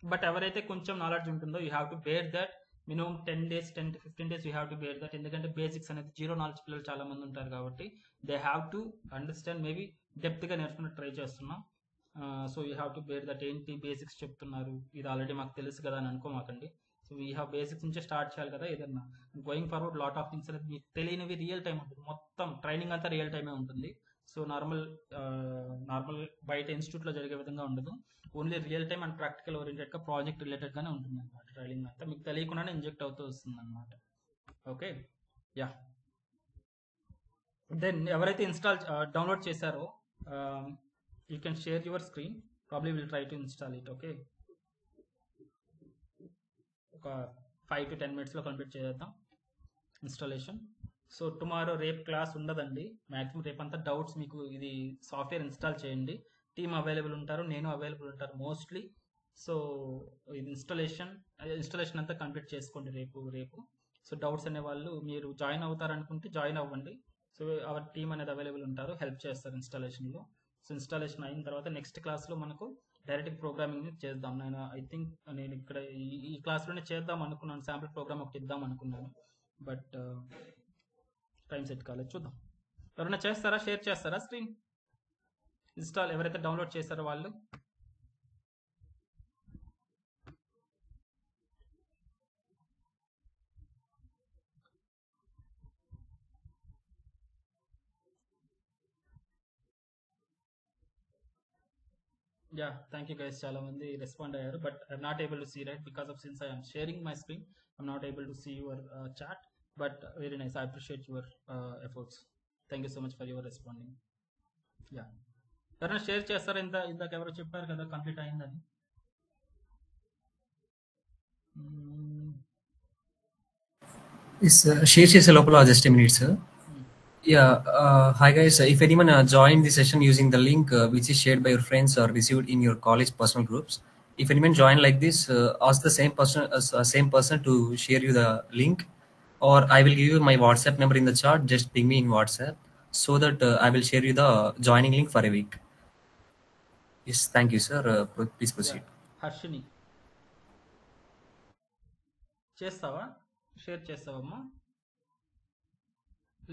బట్ ఎవరైతే కొంచెం నాలెడ్జ్ ఉంటుందో, you have to bear that minimum 10 to 15 days you have to bear that. ఎందుకంటే బేసిక్స్ అనేది 0 knowledge పిల్లలు చాలా మంది ఉంటారు కాబట్టి they have to understand. Maybe depth గా నేర్చుకుని ట్రై చేస్తున్నాం. So you have to bear that. ఏంటి బేసిక్స్ చెప్తున్నారు, ఇది ఆల్రెడీ మాకు తెలుసు కదా అని అనుకోమాకండి. సో వీ హ్యావ్ బేసిక్స్ నుంచే స్టార్ట్ చేయాలి కదా ఏదన్నా. Going forward lot of things అనేది మీకు తెలియనివి రియల్ టైం ఉంటుంది. మొత్తం ట్రైనింగ్ అంతా రియల్ టైమే ఉంటుంది. సో నార్మల్ బయట ఇన్స్టిట్యూట్లో జరిగే విధంగా ఉండదు. Only real time and practical oriented గా, ప్రాజెక్ట్ రిలేటెడ్ గానే ఉంటుంది అనమాట. ట్రైనింగ్ అంతా మీకు తెలియకుండానే ఇంజెక్ట్ అవుతూ వస్తుంది అనమాట. Okay, yeah. దెన్ ఎవరైతే డౌన్లోడ్ చేశారో, you can share your screen. Probably will try to install it. Okay, ఒక 5 to 10 minutes లో కంప్లీట్ చేద్దాం ఇన్స్టాలేషన్. సో టుమారో, రేపు క్లాస్ ఉండదండి మ్యాక్సిమం. రేపంతా డౌట్స్ మీకు ఇది సాఫ్ట్వేర్ ఇన్స్టాల్ చేయండి. టీమ్ అవైలబుల్ ఉంటారు, నేను అవైలబుల్ ఉంటారు మోస్ట్లీ. సో ఇది ఇన్స్టాలేషన్ అంతా కంప్లీట్ చేసుకోండి రేపు. సో డౌట్స్ అనే వాళ్ళు మీరు జాయిన్ అవుతారనుకుంటే జాయిన్ అవ్వండి. సో అవర్ టీమ్ అనేది అవైలబుల్ ఉంటారు, హెల్ప్ చేస్తారు ఇన్స్టాలేషన్లో. సో ఇన్స్టాలేషన్ అయిన తర్వాత నెక్స్ట్ క్లాస్లో మనకు డైరెక్ట్ ప్రోగ్రామింగ్ చేద్దాం. నేను ఇక్కడ ఈ క్లాస్లోనే చేద్దాం అనుకున్నాను. శాంపుల్ ప్రోగ్రామ్ ఒకటి ఇద్దాం అనుకున్నాను, బట్ టైం సెట్ కాలేదు. చూద్దాం. ఎవరైనా చేస్తారా, షేర్ చేస్తారా స్క్రీన్? ఇన్స్టాల్ ఎవరైతే డౌన్లోడ్ చేస్తారో వాళ్ళు. Yeah, thank you guys. చాలా మంది రెస్పాండ్ అయ్యారు, but I'm not able to see right because of since I'm sharing my screen. I'm not able to see your chat, but very nice. I appreciate your efforts. Thank you so much for your responding. Yeah, ఎవరైనా share చేస్తారా? ఇందాక ఎవరో చెప్పారు కదా complete అయిందని. Share చేసే లోపల just a minute, sir. Yeah, hi guys. If anyone joined the session using the link which is shared by your friends or received in your college personal groups, if anyone joined like this, ask the same person to share you the link, or I will give you my WhatsApp number in the chat. Just ping me in WhatsApp so that I will share you the joining link for a week. Yes, thank you, sir. Please proceed. Harshini చేస్తావా, share చేస్తావమ్మా?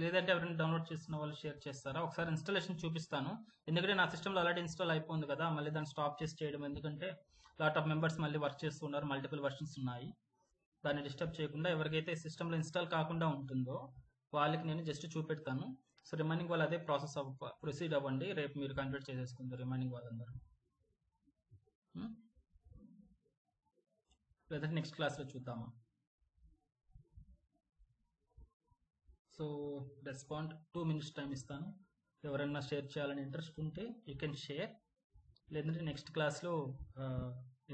లేదంటే ఎవరైనా download చేసిన వాళ్ళు share చేస్తారా? ఒకసారి installation చూపిస్తాను, ఎందుకంటే నా సిస్టంలో ఆల్రెడీ ఇన్స్టాల్ అయిపోయింది కదా, మళ్ళీ దాన్ని స్టాప్ చేసి చేయడం ఎందుకంటే లాట్ ఆఫ్ మెంబర్స్ మళ్ళీ వర్క్ చేస్తున్నారు, మల్టిపుల్ వర్షన్స్ ఉన్నాయి. దాన్ని డిస్టర్బ్ చేయకుండా ఎవరికైతే సిస్టంలో ఇన్స్టాల్ కాకుండా ఉంటుందో వాళ్ళకి నేను జస్ట్ చూపెడతాను. సో రిమైనింగ్ వాళ్ళు అదే ప్రాసెస్ ప్రొసీడ్ అవ్వండి, రేపు మీరు కంప్లీట్ చేసేసుకుంటారు రిమైనింగ్ వాళ్ళందరూ. లేదంటే నెక్స్ట్ క్లాస్లో చూద్దామా? సో రెస్పాండ్ 2 minutes టైం ఇస్తాను. ఎవరైనా షేర్ చేయాలని ఇంట్రెస్ట్ ఉంటే యూ కెన్ షేర్, లేదంటే నెక్స్ట్ క్లాస్లో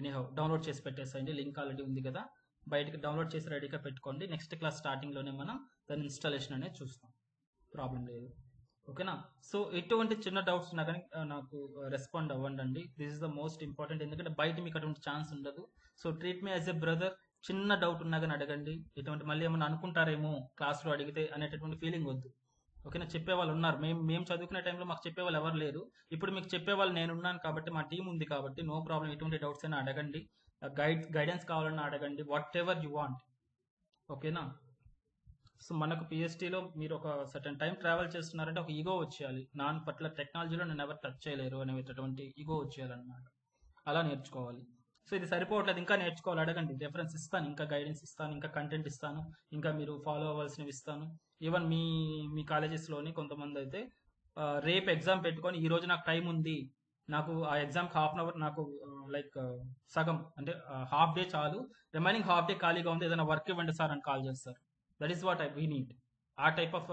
ఎనీహౌ డౌన్లోడ్ చేసి పెట్టేసేయండి. లింక్ ఆల్రెడీ ఉంది కదా, బయటకి డౌన్లోడ్ చేసి రెడీగా పెట్టుకోండి. నెక్స్ట్ క్లాస్ స్టార్టింగ్లోనే మనం దాని ఇన్స్టాలేషన్ అనేది చూస్తాం, ప్రాబ్లం లేదు. ఓకేనా? సో ఎటువంటి చిన్న డౌట్స్ ఉన్నా కానీ నాకు రెస్పాండ్ అవ్వండి. This is the most important, ఎందుకంటే బయట మీకు అటువంటి ఛాన్స్ ఉండదు. So treat me as a brother. చిన్న డౌట్ ఉన్నా కానీ అడగండి. ఇటువంటి మళ్ళీ ఏమైనా అనుకుంటారేమో క్లాస్లో అడిగితే అనేటటువంటి ఫీలింగ్ వద్దు. ఓకేనా? చెప్పేవాళ్ళు ఉన్నారు, మేము చదువుకునే టైంలో మాకు చెప్పేవాళ్ళు ఎవరు లేరు. ఇప్పుడు మీకు చెప్పేవాళ్ళు నేను ఉన్నాను కాబట్టి, మా టీం ఉంది కాబట్టి నో ప్రాబ్లం. ఎటువంటి డౌట్స్ అయినా అడగండి, గైడెన్స్ కావాలన్నా అడగండి, వాట్ ఎవర్ యు వాంట్. ఓకేనా? సో మనకు పిహెచ్డీలో మీరు ఒక సర్టన్ టైం ట్రావెల్ చేస్తున్నారంటే ఒక ఈగో వచ్చేయాలి. నాన్ పర్టికులర్ టెక్నాలజీలో నేను ఎవరు టచ్ చేయలేరు అనేటటువంటి ఈగో వచ్చేయాలన్నమాట. అలా నేర్చుకోవాలి. సో ఇది సరిపోవట్లేదు, ఇంకా నేర్చుకోవాలి, అడగండి. రెఫరెన్స్ ఇస్తాను, ఇంకా గైడెన్స్ ఇస్తాను, ఇంకా కంటెంట్ ఇస్తాను, ఇంకా మీరు ఫాలో అవ్వాల్సినవి ఇస్తాను. ఈవెన్ మీ కాలేజెస్లోని కొంతమంది అయితే రేపు ఎగ్జామ్ పెట్టుకొని ఈ రోజు నాకు టైం ఉంది, నాకు ఆ ఎగ్జామ్కి హాఫ్ అన్ అవర్, నాకు లైక్ సగం అంటే హాఫ్ డే చాలు, రిమైనింగ్ హాఫ్ డే ఖాళీగా ఉంది, ఏదైనా వర్క్ ఇవ్వండి సార్ అని కాల్ చేస్తారు. That is what we need. ఆ టైప్ ఆఫ్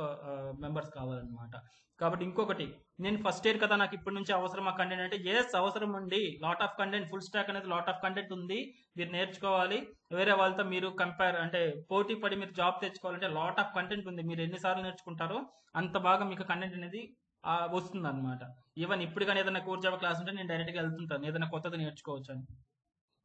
మెంబర్స్ కావాలన్నమాట. కాబట్టి ఇంకొకటి, నేను ఫస్ట్ ఇయర్ కదా, నాకు ఇప్పటి నుంచి అవసరమా కంటెంట్ అంటే ఎస్ అవసరం అండి. Lot of content, full stock అనేది లాట్ ఆఫ్ కంటెంట్ ఉంది, మీరు నేర్చుకోవాలి. వేరే వాళ్ళతో మీరు కంపేర్ అంటే పోటీ పడి మీరు జాబ్ తెచ్చుకోవాలంటే లాట్ ఆఫ్ కంటెంట్ ఉంది. మీరు ఎన్నిసార్లు నేర్చుకుంటారో అంత బాగా మీకు కంటెంట్ అనేది వస్తుంది అనమాట. ఈవెన్ ఇప్పుడు కానీ ఏదైనా కోర్ జాబ్ క్లాస్ ఉంటే నేను డైరెక్ట్గా వెళ్తుంటాను, ఏదైనా కొత్తది నేర్చుకోవచ్చు అని.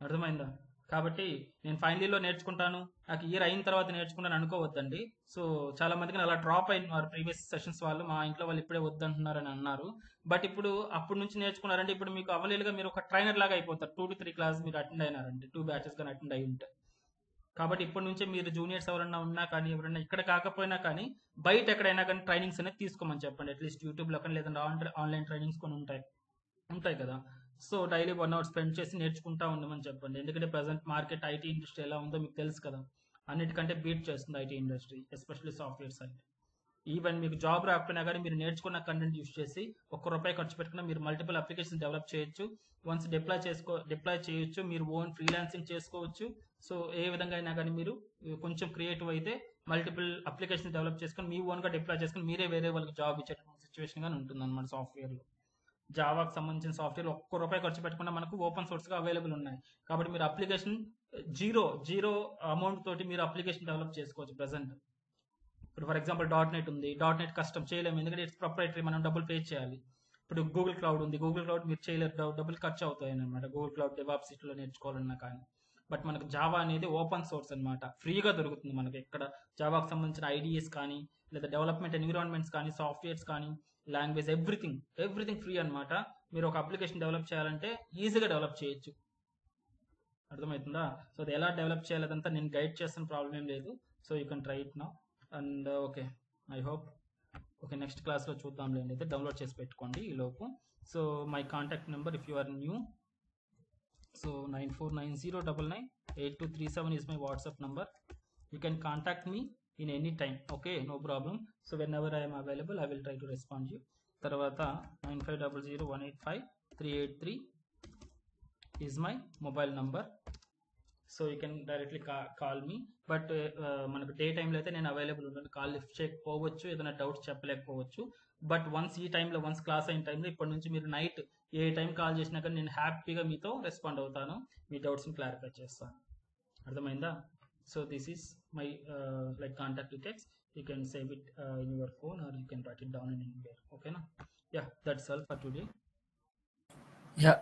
అర్థమైందా? కాబట్టి నేను ఫైనల్ ఇయర్లో నేర్చుకుంటాను, నాకు ఇయర్ అయిన తర్వాత నేర్చుకుంటాను అనుకోవద్దండి. సో చాలా మందికి అలా డ్రాప్ అయినారు ప్రీవియస్ సెషన్స్ వాళ్ళు, మా ఇంట్లో వాళ్ళు ఇప్పుడే వద్దంటున్నారని అన్నారు. బట్ ఇప్పుడు అప్పటి నుంచి నేర్చుకున్నారంటే ఇప్పుడు మీకు అవైలబుల్గా మీరు ఒక ట్రైనర్ లాగా అయిపోతారు. 2 to 3 క్లాస్ మీరు అటెండ్ అయినారంటే, 2 batches కానీ అటెండ్ అయి ఉంటాయి. కాబట్టి ఇప్పటి నుంచే మీరు జూనియర్స్ ఎవరన్నా ఉన్నా కానీ, ఎవరైనా ఇక్కడ కాకపోయినా కానీ బయట ఎక్కడైనా కానీ ట్రైనింగ్స్ అనేది తీసుకోమని చెప్పండి. అట్లీస్ట్ యూట్యూబ్లో కానీ లేదంటే ఆన్లైన్ ట్రైనింగ్స్ కొన్ని ఉంటాయి కదా. సో డైలీ 1 hour స్పెండ్ చేసి నేర్చుకుంటా ఉండమని చెప్పండి. ఎందుకంటే ప్రజెంట్ మార్కెట్ ఐటీ ఇండస్ట్రీ ఎలా ఉందో మీకు తెలుసు కదా, అన్నిటికంటే బీట్ చేస్తుంది IT industry, especially software side. Even మీకు జాబ్ రాకపోయినా కానీ మీరు నేర్చుకున్న కంటెంట్ యూస్ చేసి ₹1 ఖర్చు పెట్టినా మీరు మల్టిపుల్ అప్లికేషన్ డెవలప్ చేయొచ్చు. వన్స్ డిప్లాయ్ చేయొచ్చు, మీరు ఓన్ ఫ్రీలాన్సింగ్ చేసుకోవచ్చు. సో ఏ విధంగా అయినా కానీ మీరు కొంచెం క్రియేటివ్ అయితే మల్టిపుల్ అప్లికేషన్ డెవలప్ చేసుకొని మీ ఓన్గా డిప్లాయ్ చేసుకొని మీరే వేరే వాళ్ళకి జాబ్ ఇచ్చేటువంటి సిచ్యువేషన్ కానీ ఉంటుంది అన్నమాట. సాఫ్ట్వేర్లో జావాకి సంబంధించిన సాఫ్ట్వేర్ ₹1 ఖర్చు పెట్టకుండా మనకు ఓపెన్ సోర్స్గా అవైలబుల్ ఉన్నాయి. కాబట్టి మీరు అప్లికేషన్ జీరో అమౌంట్ తోటి మీరు అప్లికేషన్ డెవలప్ చేసుకోవచ్చు ప్రజెంట్. ఇప్పుడు ఫర్ ఎగ్జాంపుల్ .NET ఉంది, .NET కస్టమ్ చేయలేము, ఎందుకంటే ఇట్స్ ప్రొప్రైటరీ, మనం డబ్బులు పే చేయాలి. ఇప్పుడు గూగుల్ క్లౌడ్ ఉంది, గూగుల్ క్లౌడ్ మీరు చేయలేరు, డబ్బులు ఖర్చు అవుతాయి అనమాట. గూగుల్ క్లౌడ్ డెవాప్స్ సిటీలో నేర్చుకోవాలన్నా కానీ. బట్ మనకు జావా అనేది ఓపెన్ సోర్స్ అనమాట, ఫ్రీగా దొరుకుతుంది మనకి. ఎక్కడ జావాకి సంబంధించిన ఐడియాస్ కానీ, లేదా డెవలప్మెంట్ ఎన్విరాన్మెంట్స్ కానీ, సాఫ్ట్వేర్స్ కానీ, లాంగ్వేజ్, ఎవ్రీథింగ్ ఫ్రీ అనమాట. మీరు ఒక అప్లికేషన్ డెవలప్ చేయాలంటే ఈజీగా డెవలప్ చేయొచ్చు. అర్థమవుతుందా? సో అది ఎలా డెవలప్ చేయాలంతా నేను గైడ్ చేస్తున్న ప్రాబ్లం ఏం లేదు. So you can try it now. And okay, I hope okay next క్లాస్లో చూద్దాంలేండి. అయితే డౌన్లోడ్ చేసి పెట్టుకోండి ఈలోపు. So my contact number if you are new, so 9490998237 is my WhatsApp number. You can contact me in any time. Okay, no problem. So whenever I am available, I will try to respond you. తర్వాత 9500185383 is my mobile number. So you can directly call me. But మనకు day టైంలో అయితే నేను available ఉంటాను, call lift చేయకపోవచ్చు, ఏదైనా doubts చెప్పలేకపోవచ్చు. But once class అయిన టైంలో ఇప్పటి నుంచి మీరు నైట్ ఏ టైం కాల్ చేసినా కానీ నేను హ్యాపీగా మీతో రెస్పాండ్ అవుతాను, మీ డౌట్స్ని క్లారిఫై చేస్తాను. అర్థమైందా? So this is my like contact details. You can save it in your phone or you can write it down in anywhere. ఓకేనా? Yeah, that's all for today. Yeah,